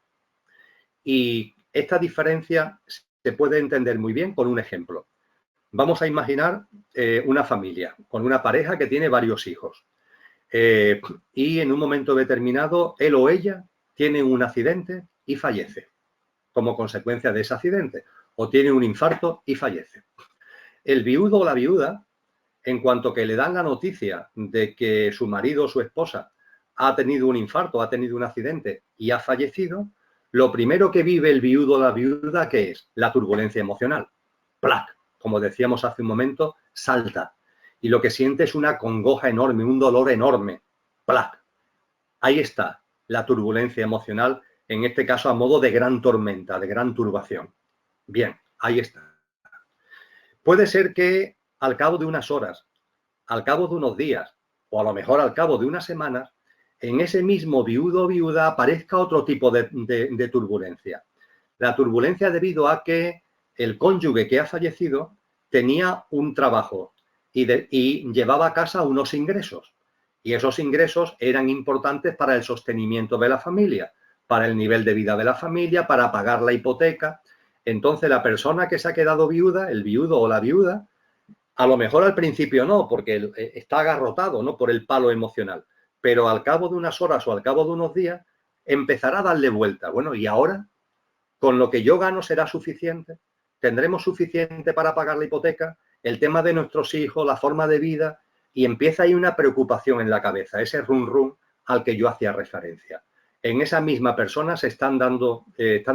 Y esta diferencia se puede entender muy bien con un ejemplo. Vamos a imaginar una familia con una pareja que tiene varios hijos. Y en un momento determinado, él o ella tiene un accidente y fallece como consecuencia de ese accidente, o tiene un infarto y fallece. El viudo o la viuda, en cuanto que le dan la noticia de que su marido o su esposa ha tenido un infarto, ha tenido un accidente y ha fallecido, lo primero que vive el viudo o la viuda, ¿qué es? La turbulencia emocional. ¡Plac! Como decíamos hace un momento, salta. Y lo que siente es una congoja enorme, un dolor enorme. ¡Plac! Ahí está la turbulencia emocional, en este caso a modo de gran tormenta, de gran turbación. Bien, ahí está. Puede ser que al cabo de unas horas, al cabo de unos días, o a lo mejor al cabo de unas semanas, en ese mismo viudo o viuda aparezca otro tipo de turbulencia. La turbulencia debido a que el cónyuge que ha fallecido tenía un trabajo y llevaba a casa unos ingresos. Y esos ingresos eran importantes para el sostenimiento de la familia, para el nivel de vida de la familia, para pagar la hipoteca. Entonces, la persona que se ha quedado viuda, el viudo o la viuda, a lo mejor al principio no, porque está agarrotado, ¿no?, por el palo emocional. Pero al cabo de unas horas o al cabo de unos días, empezará a darle vuelta. Bueno, ¿y ahora? ¿Con lo que yo gano será suficiente? ¿Tendremos suficiente para pagar la hipoteca? El tema de nuestros hijos, la forma de vida, y empieza ahí una preocupación en la cabeza, ese rum al que yo hacía referencia. En esa misma persona se están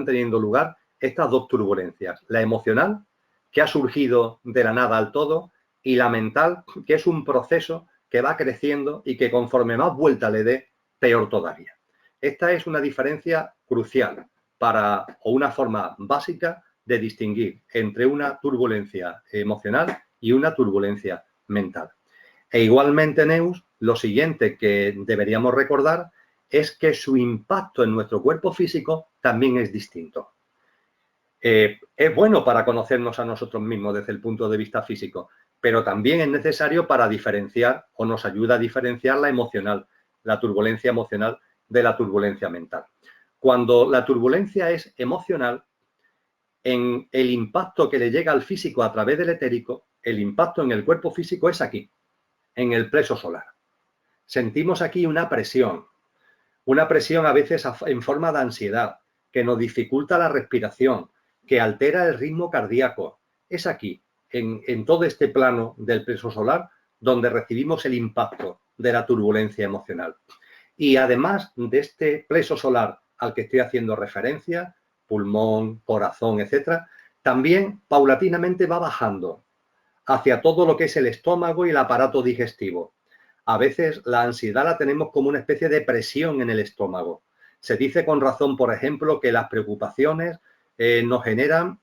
teniendo lugar estas dos turbulencias, la emocional, que ha surgido de la nada al todo, y la mental, que es un proceso que va creciendo y que conforme más vuelta le dé, peor todavía. Esta es una diferencia crucial o una forma básica de distinguir entre una turbulencia emocional y una turbulencia mental. E igualmente, Neus, lo siguiente que deberíamos recordar es que su impacto en nuestro cuerpo físico también es distinto. Es bueno para conocernos a nosotros mismos desde el punto de vista físico, pero también es necesario para diferenciar o nos ayuda a diferenciar la emocional, la turbulencia emocional de la turbulencia mental. Cuando la turbulencia es emocional, en el impacto que le llega al físico a través del etérico, el impacto en el cuerpo físico es aquí, en el plexo solar. Sentimos aquí una presión a veces en forma de ansiedad, que nos dificulta la respiración, que altera el ritmo cardíaco. Es aquí, en todo este plano del plexo solar, donde recibimos el impacto de la turbulencia emocional. Y además de este plexo solar al que estoy haciendo referencia, pulmón, corazón, etcétera, también paulatinamente va bajando hacia todo lo que es el estómago y el aparato digestivo. A veces la ansiedad la tenemos como una especie de presión en el estómago. Se dice con razón, por ejemplo, que las preocupaciones nos generan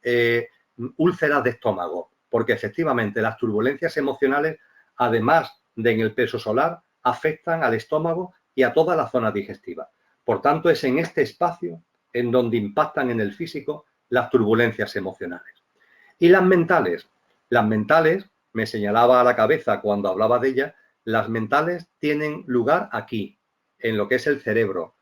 úlceras de estómago, porque efectivamente las turbulencias emocionales, además de en el plexo solar, afectan al estómago y a toda la zona digestiva. Por tanto, es en este espacio en donde impactan en el físico las turbulencias emocionales. Y las mentales, me señalaba a la cabeza cuando hablaba de ellas, las mentales tienen lugar aquí, en lo que es el cerebro,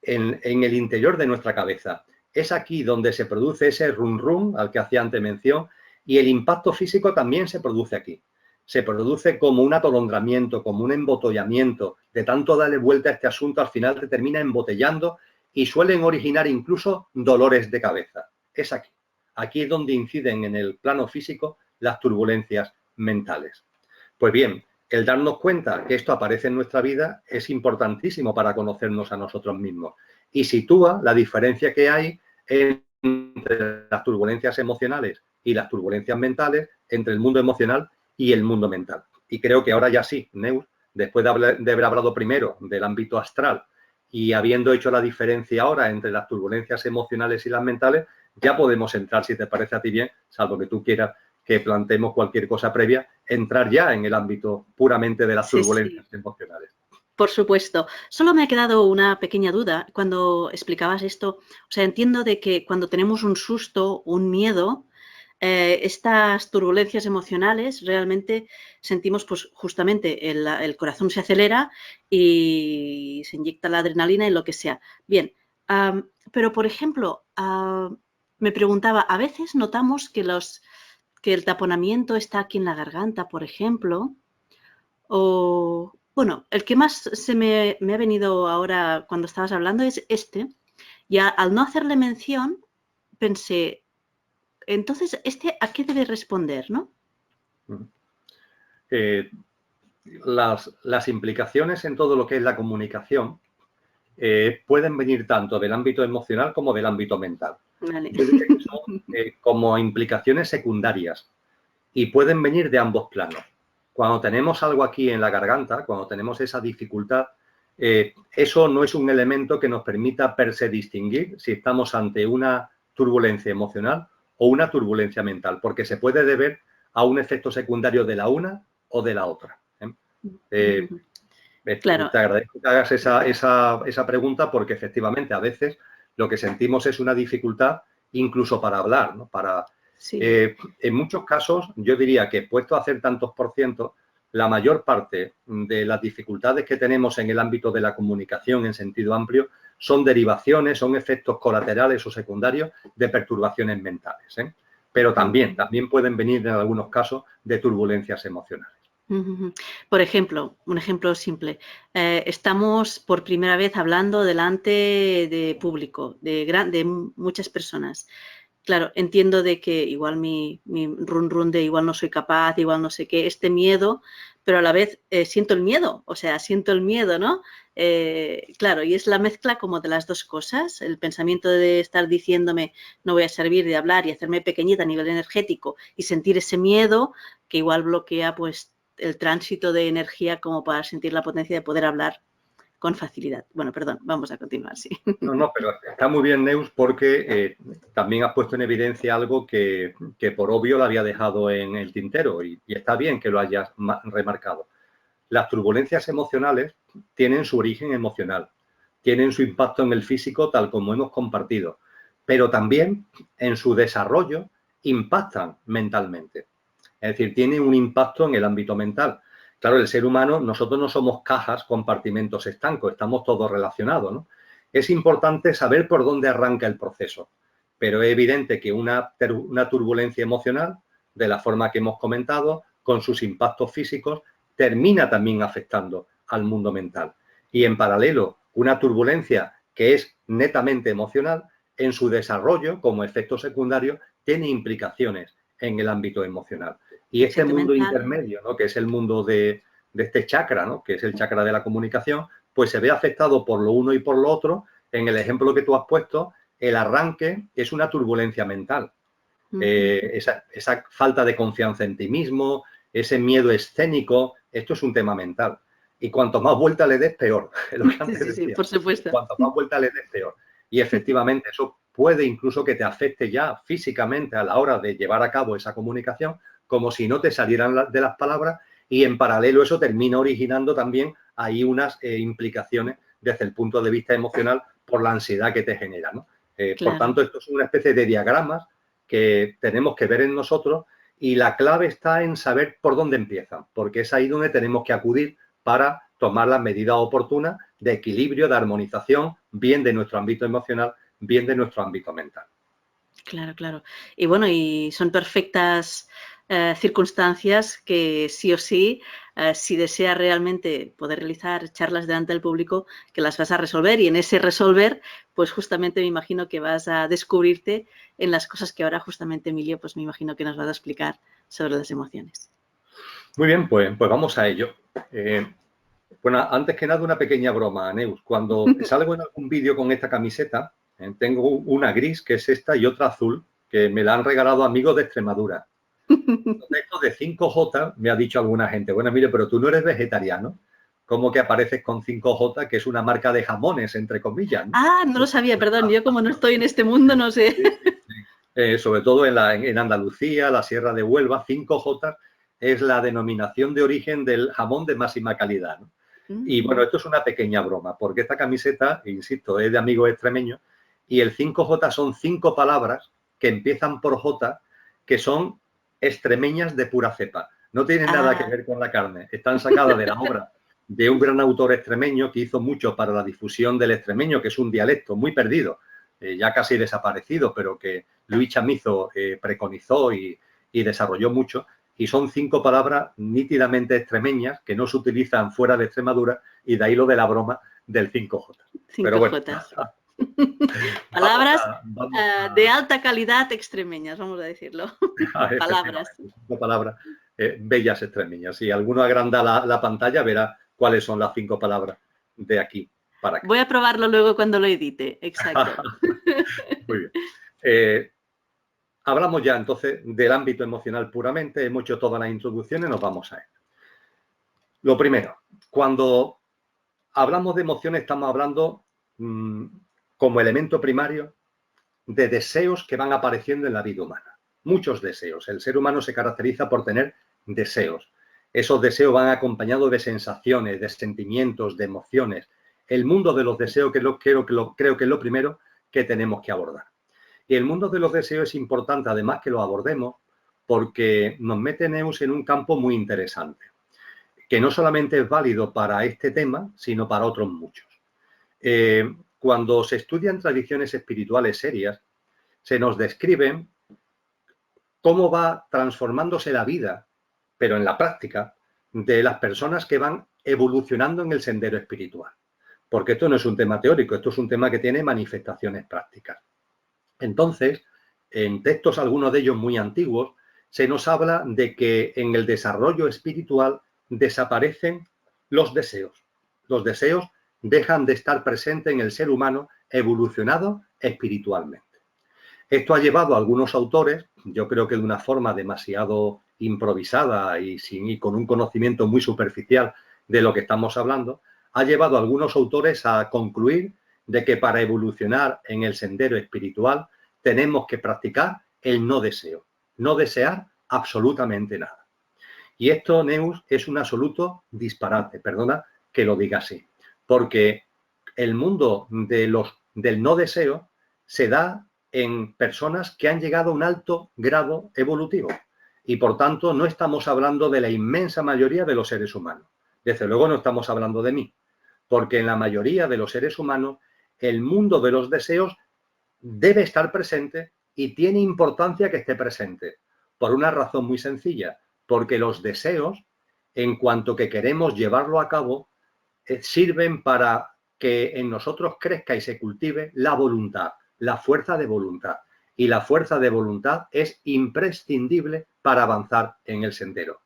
en el interior de nuestra cabeza. Es aquí donde se produce ese rum rum al que hacía antes mención, y el impacto físico también se produce aquí. Se produce como un atolondramiento, como un embotellamiento. De tanto darle vuelta a este asunto, al final te termina embotellando y suelen originar incluso dolores de cabeza. Es aquí. Aquí es donde inciden en el plano físico las turbulencias mentales. Pues bien, el darnos cuenta que esto aparece en nuestra vida es importantísimo para conocernos a nosotros mismos y sitúa la diferencia que hay entre las turbulencias emocionales y las turbulencias mentales, entre el mundo emocional y el mundo mental. Y creo que ahora ya sí, Neus, después de haber hablado primero del ámbito astral y habiendo hecho la diferencia ahora entre las turbulencias emocionales y las mentales, ya podemos entrar, si te parece a ti bien, salvo que tú quieras que planteemos cualquier cosa previa, entrar ya en el ámbito puramente de las turbulencias emocionales. Por supuesto. Solo me ha quedado una pequeña duda cuando explicabas esto. O sea, entiendo de que cuando tenemos un susto, un miedo, estas turbulencias emocionales realmente sentimos, pues justamente el corazón se acelera y se inyecta la adrenalina y lo que sea. Bien, pero por ejemplo, me preguntaba, a veces notamos que el taponamiento está aquí en la garganta, por ejemplo, o bueno, el que más me ha venido ahora cuando estabas hablando es este. Y al no hacerle mención, pensé, entonces, ¿a qué debe responder, no? Las implicaciones en todo lo que es la comunicación pueden venir tanto del ámbito emocional como del ámbito mental. Vale. Yo diría que son como implicaciones secundarias y pueden venir de ambos planos. Cuando tenemos algo aquí en la garganta, cuando tenemos esa dificultad, eso no es un elemento que nos permita per se distinguir si estamos ante una turbulencia emocional o una turbulencia mental, porque se puede deber a un efecto secundario de la una o de la otra. Claro. Te agradezco que hagas esa pregunta porque efectivamente a veces lo que sentimos es una dificultad incluso para hablar, ¿no? Sí. En muchos casos yo diría que puesto a hacer tantos por ciento, la mayor parte de las dificultades que tenemos en el ámbito de la comunicación en sentido amplio son derivaciones, son efectos colaterales o secundarios de perturbaciones mentales, ¿eh? Pero también pueden venir en algunos casos de turbulencias emocionales. Por ejemplo, un ejemplo simple. Estamos por primera vez hablando delante de público, de muchas personas. Claro, entiendo de que igual mi run de igual no soy capaz, igual no sé qué, este miedo, pero a la vez siento el miedo, o sea, siento el miedo, ¿no? Claro, y es la mezcla como de las dos cosas, el pensamiento de estar diciéndome no voy a servir de hablar y hacerme pequeñita a nivel energético y sentir ese miedo que igual bloquea pues el tránsito de energía como para sentir la potencia de poder hablar con facilidad. Bueno, perdón, vamos a continuar, sí. No, pero está muy bien, Neus, porque también has puesto en evidencia algo que por obvio lo había dejado en el tintero y está bien que lo hayas remarcado. Las turbulencias emocionales tienen su origen emocional, tienen su impacto en el físico tal como hemos compartido, pero también en su desarrollo impactan mentalmente. Es decir, tiene un impacto en el ámbito mental. Claro, el ser humano, nosotros no somos cajas, compartimentos estancos, estamos todos relacionados, ¿no? Es importante saber por dónde arranca el proceso, pero es evidente que una turbulencia emocional, de la forma que hemos comentado, con sus impactos físicos, termina también afectando al mundo mental. Y en paralelo, una turbulencia que es netamente emocional, en su desarrollo, como efecto secundario, tiene implicaciones en el ámbito emocional. Y este mundo intermedio, ¿no?, que es el mundo de este chakra, ¿no?, que es el chakra de la comunicación, pues se ve afectado por lo uno y por lo otro. En el ejemplo que tú has puesto, el arranque es una turbulencia mental. Esa falta de confianza en ti mismo, ese miedo escénico, esto es un tema mental. Y cuanto más vuelta le des, peor. Lo que antes decía. Sí, por supuesto. Cuanto más vuelta le des, peor. Y efectivamente eso puede incluso que te afecte ya físicamente a la hora de llevar a cabo esa comunicación, como si no te salieran de las palabras, y en paralelo eso termina originando también ahí unas implicaciones desde el punto de vista emocional por la ansiedad que te genera, ¿no? Claro. Por tanto, esto es una especie de diagramas que tenemos que ver en nosotros, y la clave está en saber por dónde empiezan, porque es ahí donde tenemos que acudir para tomar las medidas oportunas de equilibrio, de armonización, bien de nuestro ámbito emocional, bien de nuestro ámbito mental. Claro, claro. Y bueno, y son perfectas circunstancias que sí o sí, si deseas realmente poder realizar charlas delante del público, que las vas a resolver, y en ese resolver, pues justamente me imagino que vas a descubrirte en las cosas que ahora justamente Emilio, pues me imagino que nos vas a explicar sobre las emociones. Muy bien, pues vamos a ello. Bueno, antes que nada una pequeña broma, Neus. Cuando salgo en algún vídeo con esta camiseta, tengo una gris, que es esta, y otra azul, que me la han regalado amigos de Extremadura. Entonces, esto de 5J, me ha dicho alguna gente, bueno, mire, pero tú no eres vegetariano. ¿Cómo que apareces con 5J, que es una marca de jamones, entre comillas, ¿no? Ah, no lo sabía, perdón. Yo como no estoy en este mundo, no sé. Sí. Sobre todo en Andalucía, la Sierra de Huelva, 5J es la denominación de origen del jamón de máxima calidad, ¿no? Y bueno, esto es una pequeña broma, porque esta camiseta, insisto, es de amigos extremeños, y el 5J son 5 palabras que empiezan por J, que son extremeñas de pura cepa. No tienen nada que ver con la carne. Están sacadas de la obra de un gran autor extremeño que hizo mucho para la difusión del extremeño, que es un dialecto muy perdido, ya casi desaparecido, pero que Luis Chamizo preconizó y desarrolló mucho. Y son 5 palabras nítidamente extremeñas que no se utilizan fuera de Extremadura, y de ahí lo de la broma del 5J. 5 Pero bueno, palabras de alta calidad extremeñas, vamos a decirlo. Palabras. 5 palabras bellas extremeñas. Si alguno agranda la pantalla, verá cuáles son las 5 palabras de aquí para acá. Voy a probarlo luego cuando lo edite, exacto. Muy bien. Hablamos ya entonces del ámbito emocional puramente, hemos hecho todas las introducciones, nos vamos a él. Lo primero, cuando hablamos de emociones estamos hablando como elemento primario de deseos que van apareciendo en la vida humana. Muchos deseos. El ser humano se caracteriza por tener deseos. Esos deseos van acompañados de sensaciones, de sentimientos, de emociones. El mundo de los deseos creo que es lo primero que tenemos que abordar. Y el mundo de los deseos es importante, además, que lo abordemos, porque nos mete, Neus, en un campo muy interesante, que no solamente es válido para este tema, sino para otros muchos. Cuando se estudian tradiciones espirituales serias, se nos describe cómo va transformándose la vida, pero en la práctica, de las personas que van evolucionando en el sendero espiritual. Porque esto no es un tema teórico, esto es un tema que tiene manifestaciones prácticas. Entonces, en textos, algunos de ellos muy antiguos, se nos habla de que en el desarrollo espiritual desaparecen los deseos. Los deseos dejan de estar presentes en el ser humano evolucionado espiritualmente. Esto ha llevado a algunos autores, yo creo que de una forma demasiado improvisada y con un conocimiento muy superficial de lo que estamos hablando, ha llevado a algunos autores a concluir de que para evolucionar en el sendero espiritual tenemos que practicar el no deseo, no desear absolutamente nada. Y esto, Neus, es un absoluto disparate, perdona que lo diga así, porque el mundo del no deseo se da en personas que han llegado a un alto grado evolutivo. Y, por tanto, no estamos hablando de la inmensa mayoría de los seres humanos. Desde luego no estamos hablando de mí, porque en la mayoría de los seres humanos el mundo de los deseos debe estar presente y tiene importancia que esté presente, por una razón muy sencilla, porque los deseos, en cuanto que queremos llevarlo a cabo, sirven para que en nosotros crezca y se cultive la voluntad, la fuerza de voluntad. Y la fuerza de voluntad es imprescindible para avanzar en el sendero.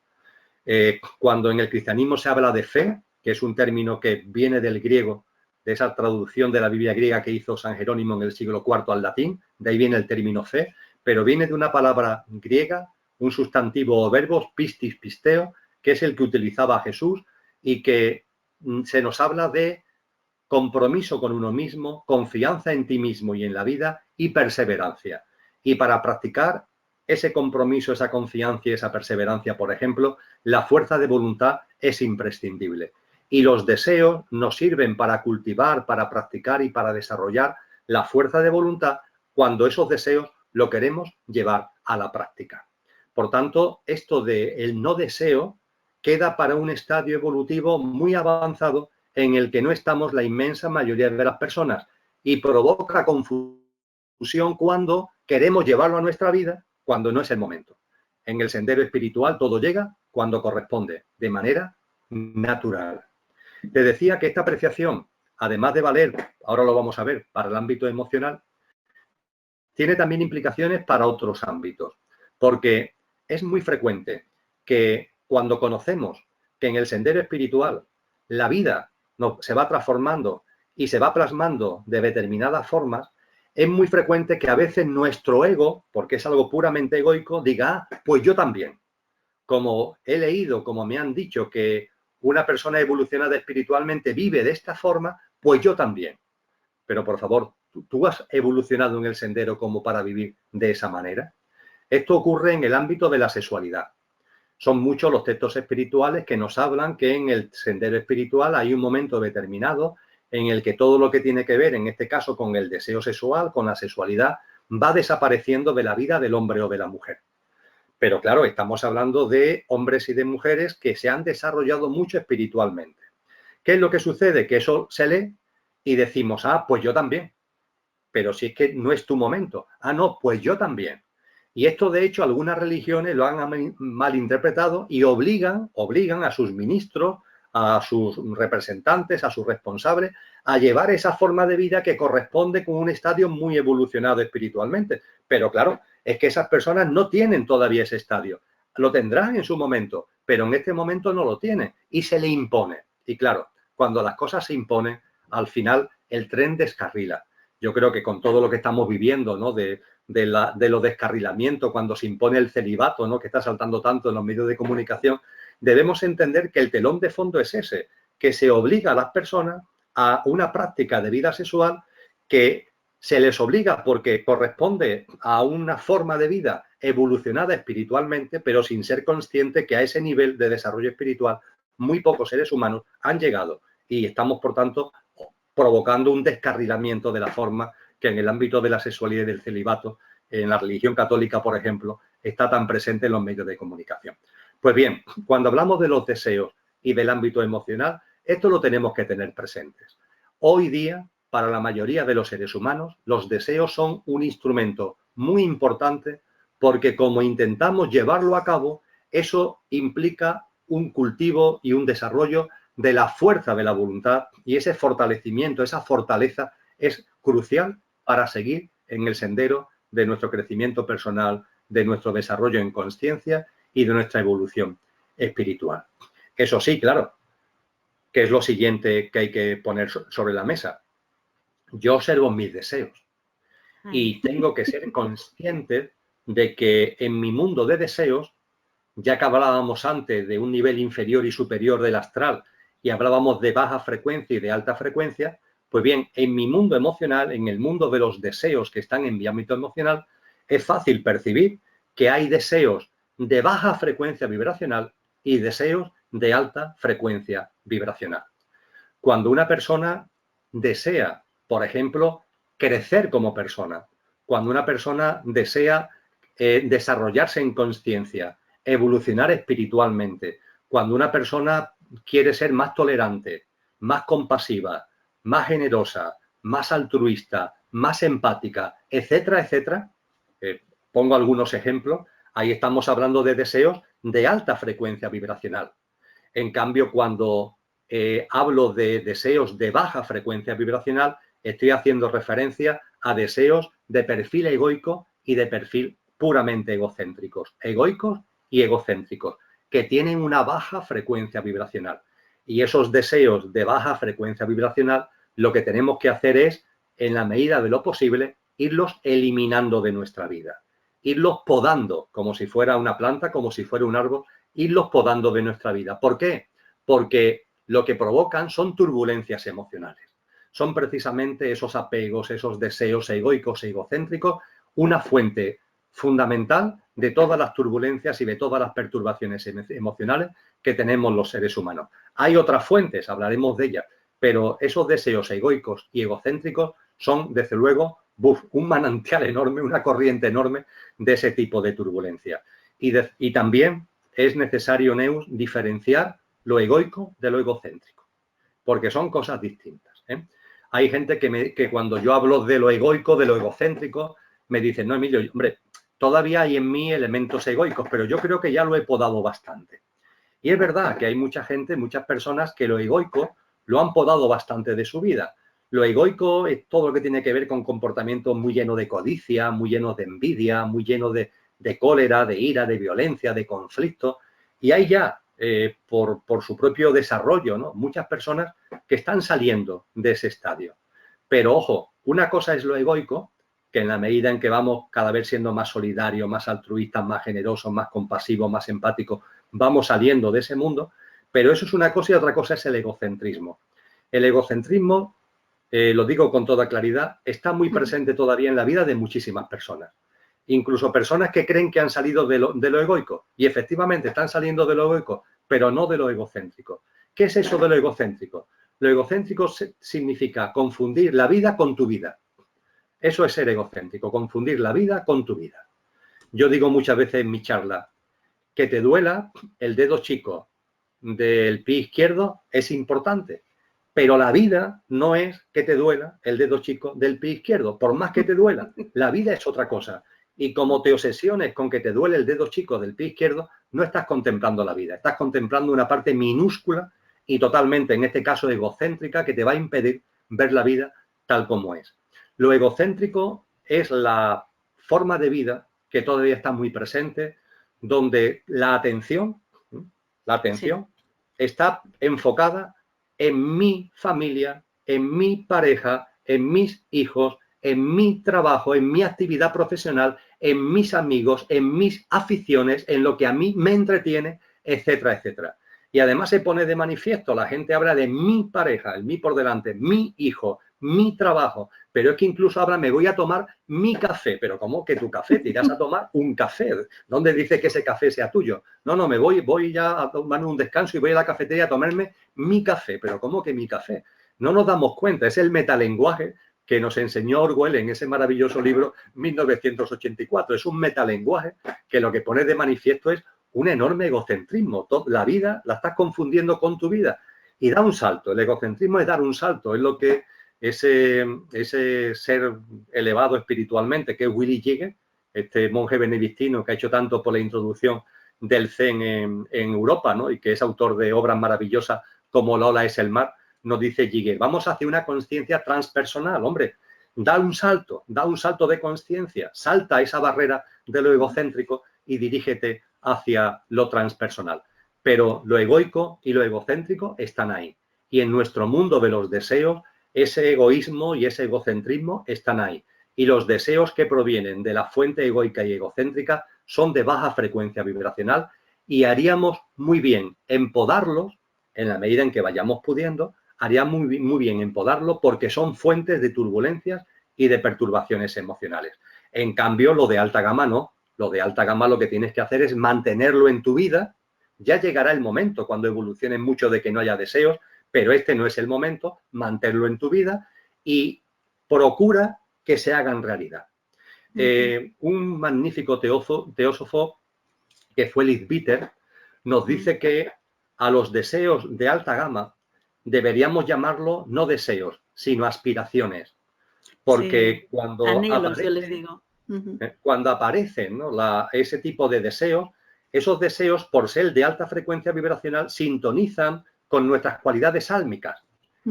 Cuando en el cristianismo se habla de fe, que es un término que viene del griego, de esa traducción de la Biblia griega que hizo San Jerónimo en el siglo IV al latín, de ahí viene el término fe, pero viene de una palabra griega, un sustantivo o verbo, pistis, pisteo, que es el que utilizaba Jesús y que se nos habla de compromiso con uno mismo, confianza en ti mismo y en la vida y perseverancia. Y para practicar ese compromiso, esa confianza y esa perseverancia, por ejemplo, la fuerza de voluntad es imprescindible. Y los deseos nos sirven para cultivar, para practicar y para desarrollar la fuerza de voluntad cuando esos deseos lo queremos llevar a la práctica. Por tanto, esto del no deseo queda para un estadio evolutivo muy avanzado en el que no estamos la inmensa mayoría de las personas y provoca confusión cuando queremos llevarlo a nuestra vida cuando no es el momento. En el sendero espiritual todo llega cuando corresponde, de manera natural. Te decía que esta apreciación, además de valer, ahora lo vamos a ver, para el ámbito emocional, tiene también implicaciones para otros ámbitos, porque es muy frecuente que cuando conocemos que en el sendero espiritual la vida se va transformando y se va plasmando de determinadas formas, es muy frecuente que a veces nuestro ego, porque es algo puramente egoico, diga, ah, pues yo también. Como he leído, como me han dicho que una persona evolucionada espiritualmente vive de esta forma, pues yo también. Pero por favor, ¿tú has evolucionado en el sendero como para vivir de esa manera? Esto ocurre en el ámbito de la sexualidad. Son muchos los textos espirituales que nos hablan que en el sendero espiritual hay un momento determinado en el que todo lo que tiene que ver, en este caso, con el deseo sexual, con la sexualidad, va desapareciendo de la vida del hombre o de la mujer. Pero claro, estamos hablando de hombres y de mujeres que se han desarrollado mucho espiritualmente. ¿Qué es lo que sucede? Que eso se lee y decimos, ah, pues yo también. Pero si es que no es tu momento. Ah, no, pues yo también. Y esto, de hecho, algunas religiones lo han malinterpretado y obligan a sus ministros, a sus representantes, a sus responsables, a llevar esa forma de vida que corresponde con un estadio muy evolucionado espiritualmente. Pero claro, es que esas personas no tienen todavía ese estadio. Lo tendrán en su momento, pero en este momento no lo tienen y se le impone. Y claro, cuando las cosas se imponen, al final el tren descarrila. Yo creo que con todo lo que estamos viviendo, ¿no? de los descarrilamientos, cuando se impone el celibato, ¿no? Que está saltando tanto en los medios de comunicación, debemos entender que el telón de fondo es ese, que se obliga a las personas a una práctica de vida sexual que se les obliga porque corresponde a una forma de vida evolucionada espiritualmente, pero sin ser consciente que a ese nivel de desarrollo espiritual muy pocos seres humanos han llegado y estamos, por tanto, provocando un descarrilamiento de la forma que en el ámbito de la sexualidad y del celibato, en la religión católica, por ejemplo, está tan presente en los medios de comunicación. Pues bien, cuando hablamos de los deseos y del ámbito emocional, esto lo tenemos que tener presentes. Hoy día, para la mayoría de los seres humanos, los deseos son un instrumento muy importante porque como intentamos llevarlo a cabo, eso implica un cultivo y un desarrollo de la fuerza de la voluntad y ese fortalecimiento, esa fortaleza es crucial para seguir en el sendero de nuestro crecimiento personal, de nuestro desarrollo en conciencia y de nuestra evolución espiritual. Eso sí, claro, que es lo siguiente que hay que poner sobre la mesa. Yo observo mis deseos y tengo que ser consciente de que en mi mundo de deseos, ya que hablábamos antes de un nivel inferior y superior del astral y hablábamos de baja frecuencia y de alta frecuencia, pues bien, en mi mundo emocional, en el mundo de los deseos que están en mi ámbito emocional, es fácil percibir que hay deseos de baja frecuencia vibracional y deseos de alta frecuencia vibracional. Cuando una persona desea, por ejemplo, crecer como persona, cuando una persona desea desarrollarse en conciencia, evolucionar espiritualmente, cuando una persona quiere ser más tolerante, más compasiva, más generosa, más altruista, más empática, etcétera, etcétera. Pongo algunos ejemplos. Ahí estamos hablando de deseos de alta frecuencia vibracional. En cambio, cuando hablo de deseos de baja frecuencia vibracional, estoy haciendo referencia a deseos de perfil egoico y de perfil puramente egocéntricos. Egoicos y egocéntricos, que tienen una baja frecuencia vibracional. Y esos deseos de baja frecuencia vibracional, lo que tenemos que hacer es, en la medida de lo posible, irlos eliminando de nuestra vida. Irlos podando, como si fuera una planta, como si fuera un árbol, irlos podando de nuestra vida. ¿Por qué? Porque lo que provocan son turbulencias emocionales. Son precisamente esos apegos, esos deseos egoicos e egocéntricos, una fuente fundamental de todas las turbulencias y de todas las perturbaciones emocionales que tenemos los seres humanos. Hay otras fuentes, hablaremos de ellas, pero esos deseos egoicos y egocéntricos son, desde luego, un manantial enorme, una corriente enorme de ese tipo de turbulencia. Y también es necesario, Neus, diferenciar lo egoico de lo egocéntrico, porque son cosas distintas. Hay gente que cuando yo hablo de lo egoico, de lo egocéntrico, me dicen, no, Emilio, hombre, todavía hay en mí elementos egoicos, pero yo creo que ya lo he podado bastante. Y es verdad que hay mucha gente, muchas personas que lo egoico lo han podado bastante de su vida. Lo egoico es todo lo que tiene que ver con comportamientos muy llenos de codicia, muy llenos de envidia, muy llenos de cólera, de ira, de violencia, de conflicto. Y hay ya, por su propio desarrollo, ¿no?, muchas personas que están saliendo de ese estadio. Pero, ojo, una cosa es lo egoico, que en la medida en que vamos cada vez siendo más solidarios, más altruistas, más generosos, más compasivos, más empáticos, vamos saliendo de ese mundo, pero eso es una cosa y otra cosa es el egocentrismo. El egocentrismo, lo digo con toda claridad, está muy presente todavía en la vida de muchísimas personas. Incluso personas que creen que han salido de lo egoico y efectivamente están saliendo de lo egoico, pero no de lo egocéntrico. ¿Qué es eso de lo egocéntrico? Lo egocéntrico significa confundir la vida con tu vida. Eso es ser egocéntrico, confundir la vida con tu vida. Yo digo muchas veces en mi charla, que te duela el dedo chico del pie izquierdo es importante, pero la vida no es que te duela el dedo chico del pie izquierdo, por más que te duela, la vida es otra cosa. Y como te obsesiones con que te duele el dedo chico del pie izquierdo, no estás contemplando la vida, estás contemplando una parte minúscula y totalmente, en este caso, egocéntrica, que te va a impedir ver la vida tal como es. Lo egocéntrico es la forma de vida que todavía está muy presente, donde la atención sí, está enfocada en mi familia, en mi pareja, en mis hijos, en mi trabajo, en mi actividad profesional, en mis amigos, en mis aficiones, en lo que a mí me entretiene, etcétera, etcétera. Y además se pone de manifiesto, la gente habla de mi pareja, el mí por delante, mi hijo, mi trabajo, pero es que incluso ahora me voy a tomar mi café. Pero ¿cómo que tu café? Te irás a tomar un café. ¿Dónde dice que ese café sea tuyo? No, me voy ya a tomarme un descanso y voy a la cafetería a tomarme mi café. Pero ¿cómo que mi café? No nos damos cuenta, es el metalenguaje que nos enseñó Orwell en ese maravilloso libro 1984. Es un metalenguaje que lo que pone de manifiesto es un enorme egocentrismo. La vida la estás confundiendo con tu vida. Y da un salto. El egocentrismo es dar un salto. Es lo que ese ser elevado espiritualmente, que es Willy Jigge, este monje benedictino que ha hecho tanto por la introducción del Zen en Europa, ¿no?, y que es autor de obras maravillosas como Lola es el mar, nos dice Jigge, vamos hacia una conciencia transpersonal, hombre, da un salto de conciencia, salta esa barrera de lo egocéntrico y dirígete hacia lo transpersonal. Pero lo egoico y lo egocéntrico están ahí. Y en nuestro mundo de los deseos, ese egoísmo y ese egocentrismo están ahí. Y los deseos que provienen de la fuente egoica y egocéntrica son de baja frecuencia vibracional y haríamos muy bien en podarlos, en la medida en que vayamos pudiendo, haríamos muy bien en podarlos porque son fuentes de turbulencias y de perturbaciones emocionales. En cambio, lo de alta gama no. Lo de alta gama lo que tienes que hacer es mantenerlo en tu vida. Ya llegará el momento cuando evolucionen mucho de que no haya deseos, pero este no es el momento, manténlo en tu vida y procura que se hagan realidad. Un magnífico teósofo que fue Leadbeater nos dice que a los deseos de alta gama deberíamos llamarlo no deseos, sino aspiraciones. Porque sí. cuando Anhelos, yo aparecen, les digo. cuando aparecen, ¿no?, ese tipo de deseos, esos deseos, por ser de alta frecuencia vibracional, sintonizan con nuestras cualidades álmicas.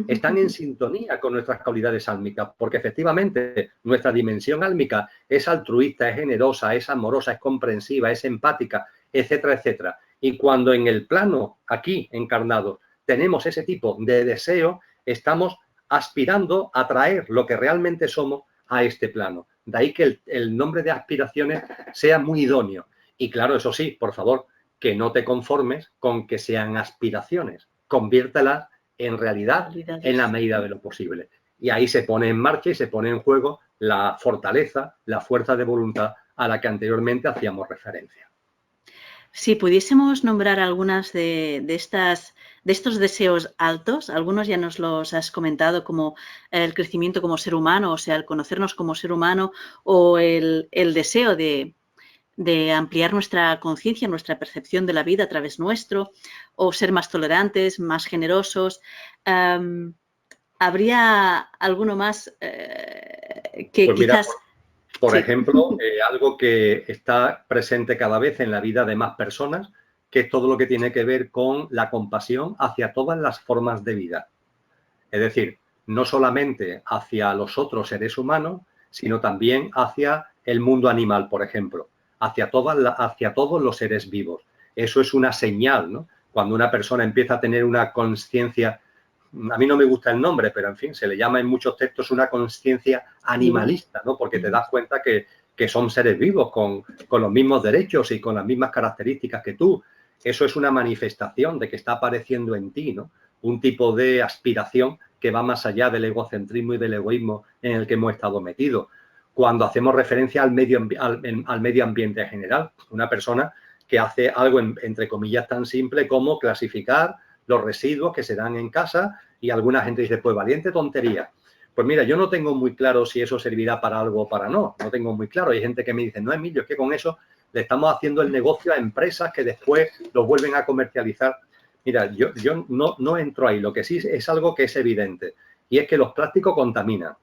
Están en sintonía con nuestras cualidades álmicas, porque efectivamente nuestra dimensión álmica es altruista, es generosa, es amorosa, es comprensiva, es empática, etcétera, etcétera. Y cuando en el plano aquí encarnado tenemos ese tipo de deseo, estamos aspirando a traer lo que realmente somos a este plano. De ahí que el nombre de aspiraciones sea muy idóneo. Y claro, eso sí, por favor, que no te conformes con que sean aspiraciones. Conviértelas en realidad en la medida de lo posible. Y ahí se pone en marcha y se pone en juego la fortaleza, la fuerza de voluntad a la que anteriormente hacíamos referencia. Si pudiésemos nombrar algunas de estos deseos altos, algunos ya nos los has comentado, como el crecimiento como ser humano, o sea, el conocernos como ser humano, o el deseo de ampliar nuestra conciencia, nuestra percepción de la vida a través nuestro, o ser más tolerantes, más generosos. ¿Habría alguno más que Pues mira, quizás... por Sí. ejemplo, algo que está presente cada vez en la vida de más personas, que es todo lo que tiene que ver con la compasión hacia todas las formas de vida. Es decir, no solamente hacia los otros seres humanos, sino también hacia el mundo animal, por ejemplo, hacia todos los seres vivos. Eso es una señal, ¿no? Cuando una persona empieza a tener una conciencia, a mí no me gusta el nombre, pero en fin, se le llama en muchos textos una conciencia animalista, ¿no? Porque te das cuenta que son seres vivos con los mismos derechos y con las mismas características que tú. Eso es una manifestación de que está apareciendo en ti, ¿no?, un tipo de aspiración que va más allá del egocentrismo y del egoísmo en el que hemos estado metidos. Cuando hacemos referencia al medio ambiente en general, una persona que hace algo, entre comillas, tan simple como clasificar los residuos que se dan en casa, y alguna gente dice, pues valiente tontería. Pues mira, yo no tengo muy claro si eso servirá para algo o para no tengo muy claro. Hay gente que me dice, no, Emilio, es que con eso le estamos haciendo el negocio a empresas que después lo vuelven a comercializar. Mira, yo no entro ahí. Lo que sí es algo que es evidente, y es que los plásticos contaminan,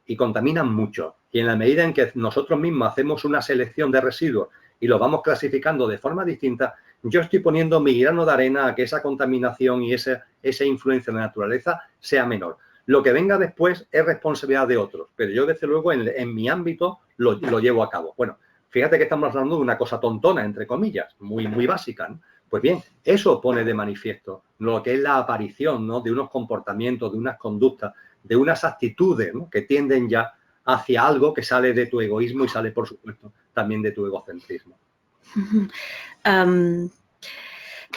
y contaminan mucho. Y en la medida en que nosotros mismos hacemos una selección de residuos y los vamos clasificando de forma distinta, yo estoy poniendo mi grano de arena a que esa contaminación y esa influencia en la naturaleza sea menor. Lo que venga después es responsabilidad de otros, pero yo desde luego en mi ámbito lo llevo a cabo. Bueno, fíjate que estamos hablando de una cosa tontona, entre comillas, muy, muy básica, ¿no? Pues bien, eso pone de manifiesto lo que es la aparición, ¿no?, de unos comportamientos, de unas conductas, de unas actitudes, ¿no?, que tienden ya hacia algo que sale de tu egoísmo y sale, por supuesto, también de tu egocentrismo.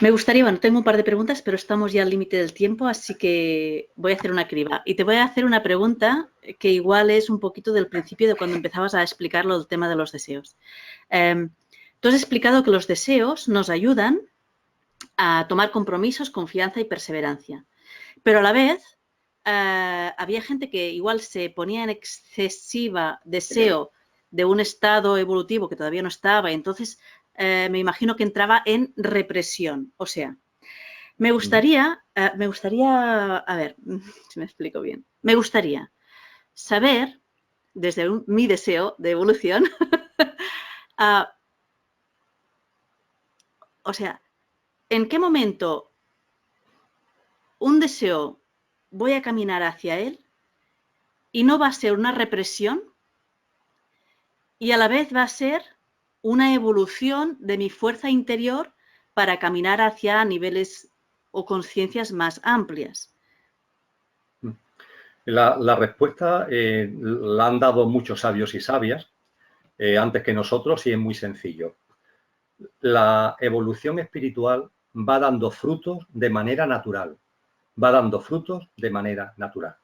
Me gustaría, bueno, tengo un par de preguntas, pero estamos ya al límite del tiempo, así que voy a hacer una criba. Y te voy a hacer una pregunta que igual es un poquito del principio de cuando empezabas a explicar el tema de los deseos. Tú has explicado que los deseos nos ayudan a tomar compromisos, confianza y perseverancia. Pero a la vez, había gente que igual se ponía en excesiva deseo de un estado evolutivo que todavía no estaba, y entonces me imagino que entraba en represión. O sea, me gustaría, a ver, si me explico bien, me gustaría saber, desde mi deseo de evolución, o sea, ¿en qué momento un deseo voy a caminar hacia él y no va a ser una represión y a la vez va a ser una evolución de mi fuerza interior para caminar hacia niveles o conciencias más amplias? La respuesta la han dado muchos sabios y sabias antes que nosotros, y es muy sencillo. La evolución espiritual va dando frutos de manera natural. Va dando frutos de manera natural.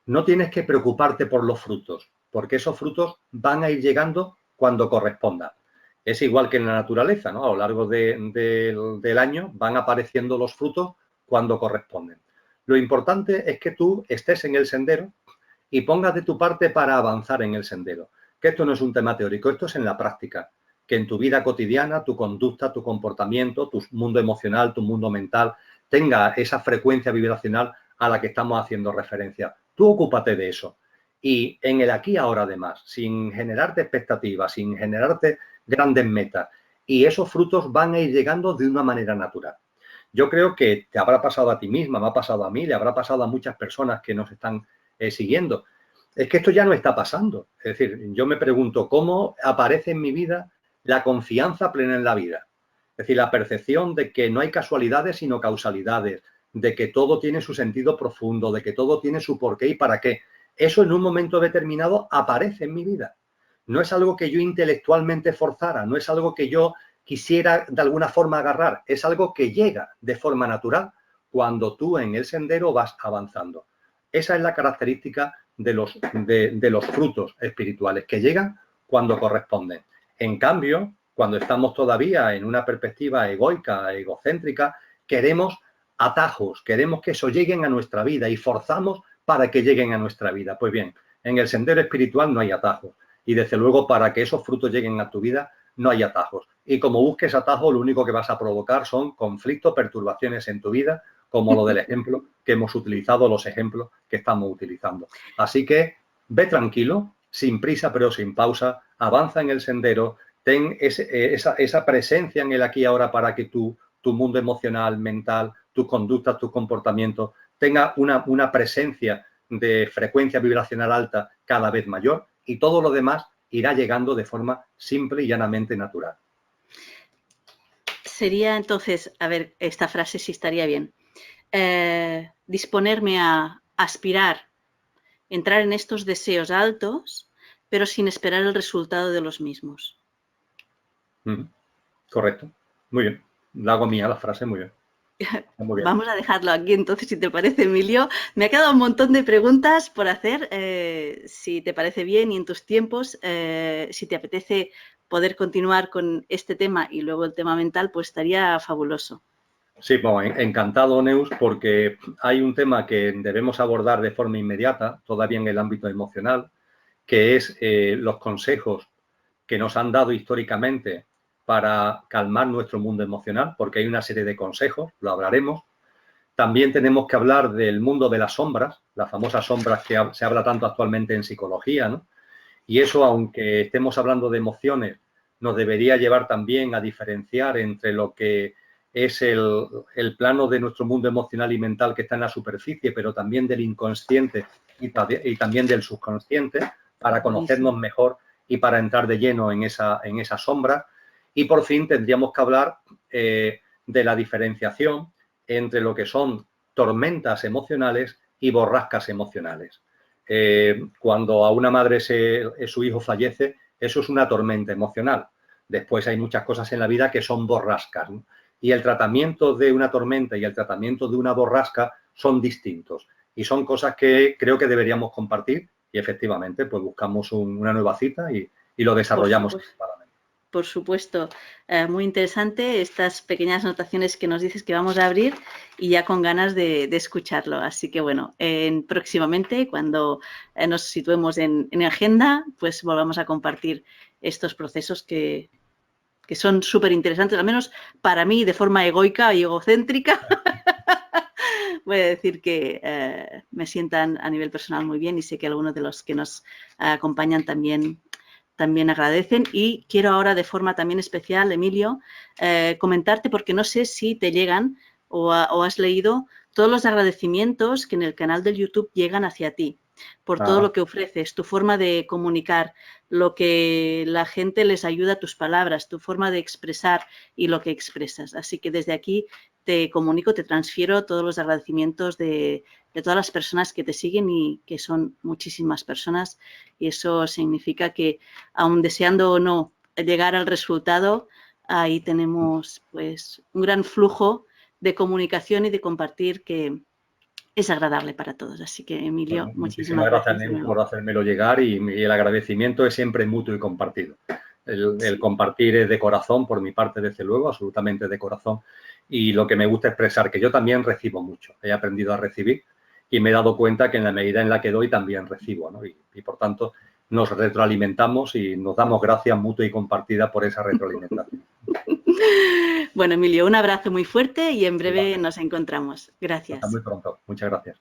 No tienes que preocuparte por los frutos, porque esos frutos van a ir llegando cuando corresponda. Es igual que en la naturaleza, ¿no? A lo largo del año van apareciendo los frutos cuando corresponden. Lo importante es que tú estés en el sendero y pongas de tu parte para avanzar en el sendero. que esto no es un tema teórico, esto es en la práctica, que en tu vida cotidiana, tu conducta, tu comportamiento, tu mundo emocional, tu mundo mental, tenga esa frecuencia vibracional a la que estamos haciendo referencia. Tú ocúpate de eso. Y en el aquí y ahora, además, sin generarte expectativas, sin generarte grandes metas. Y esos frutos van a ir llegando de una manera natural. Yo creo que te habrá pasado a ti misma, me ha pasado a mí, le habrá pasado a muchas personas que nos están siguiendo. Es que esto ya no está pasando. Es decir, yo me pregunto cómo aparece en mi vida la confianza plena en la vida. Es decir, la percepción de que no hay casualidades sino causalidades, de que todo tiene su sentido profundo, de que todo tiene su porqué y para qué. Eso en un momento determinado aparece en mi vida. No es algo que yo intelectualmente forzara, no es algo que yo quisiera de alguna forma agarrar, es algo que llega de forma natural cuando tú en el sendero vas avanzando. Esa es la característica de los frutos espirituales, que llegan cuando corresponden. En cambio, cuando estamos todavía en una perspectiva egoica, egocéntrica, queremos atajos, queremos que eso lleguen a nuestra vida y forzamos para que lleguen a nuestra vida. Pues bien, en el sendero espiritual no hay atajos y desde luego para que esos frutos lleguen a tu vida no hay atajos. Y como busques atajos, lo único que vas a provocar son conflictos, perturbaciones en tu vida, como lo del ejemplo que hemos utilizado, los ejemplos que estamos utilizando. Así que ve tranquilo, sin prisa pero sin pausa, avanza en el sendero, ten esa presencia en el aquí y ahora para que tu mundo emocional, mental, tus conductas, tus comportamientos, tenga una presencia de frecuencia vibracional alta cada vez mayor y todo lo demás irá llegando de forma simple y llanamente natural. Sería entonces, a ver, esta frase sí estaría bien. Disponerme a aspirar, entrar en estos deseos altos, pero sin esperar el resultado de los mismos. Correcto. Muy bien. La hago mía la frase, muy bien. Muy bien. Vamos a dejarlo aquí entonces, si te parece, Emilio. Me ha quedado un montón de preguntas por hacer. Si te parece bien y en tus tiempos, si te apetece poder continuar con este tema y luego el tema mental, pues estaría fabuloso. Sí, bueno, encantado, Neus, porque hay un tema que debemos abordar de forma inmediata, todavía en el ámbito emocional, que es los consejos que nos han dado históricamente para calmar nuestro mundo emocional, porque hay una serie de consejos, lo hablaremos. También tenemos que hablar del mundo de las sombras, las famosas sombras que se habla tanto actualmente en psicología, ¿no? Y eso, aunque estemos hablando de emociones, nos debería llevar también a diferenciar entre lo que es el plano de nuestro mundo emocional y mental que está en la superficie, pero también del inconsciente y también del subconsciente, para conocernos mejor y para entrar de lleno en esa sombra. Y por fin tendríamos que hablar de la diferenciación entre lo que son tormentas emocionales y borrascas emocionales. Cuando a una madre su hijo fallece, eso es una tormenta emocional. Después hay muchas cosas en la vida que son borrascas, ¿no? Y el tratamiento de una tormenta y el tratamiento de una borrasca son distintos. Y son cosas que creo que deberíamos compartir y efectivamente pues buscamos una nueva cita y lo desarrollamos. Por supuesto, muy interesante estas pequeñas anotaciones que nos dices que vamos a abrir y ya con ganas de escucharlo. Así que bueno, próximamente cuando nos situemos en agenda, pues volvamos a compartir estos procesos que son súper interesantes, al menos para mí de forma egoica y egocéntrica. Voy a decir que me sientan a nivel personal muy bien y sé que algunos de los que nos acompañan también agradecen. Y quiero ahora de forma también especial, Emilio, comentarte, porque no sé si te llegan o has leído todos los agradecimientos que en el canal del YouTube llegan hacia ti por todo lo que ofreces, tu forma de comunicar, lo que la gente les ayuda a tus palabras, tu forma de expresar y lo que expresas. Así que desde aquí te comunico, te transfiero todos los agradecimientos de todas las personas que te siguen y que son muchísimas personas, y eso significa que aun deseando o no llegar al resultado, ahí tenemos pues un gran flujo de comunicación y de compartir que es agradable para todos. Así que, Emilio, bueno, muchísimas gracias Neus, por hacérmelo llegar y el agradecimiento es siempre mutuo y compartido. El compartir es de corazón, por mi parte, desde luego, absolutamente de corazón. Y lo que me gusta expresar, que yo también recibo mucho. He aprendido a recibir y me he dado cuenta que en la medida en la que doy también recibo, ¿no? Y por tanto, nos retroalimentamos y nos damos gracias mutua y compartida por esa retroalimentación. Bueno, Emilio, un abrazo muy fuerte y en breve nos encontramos. Gracias. Hasta muy pronto. Muchas gracias.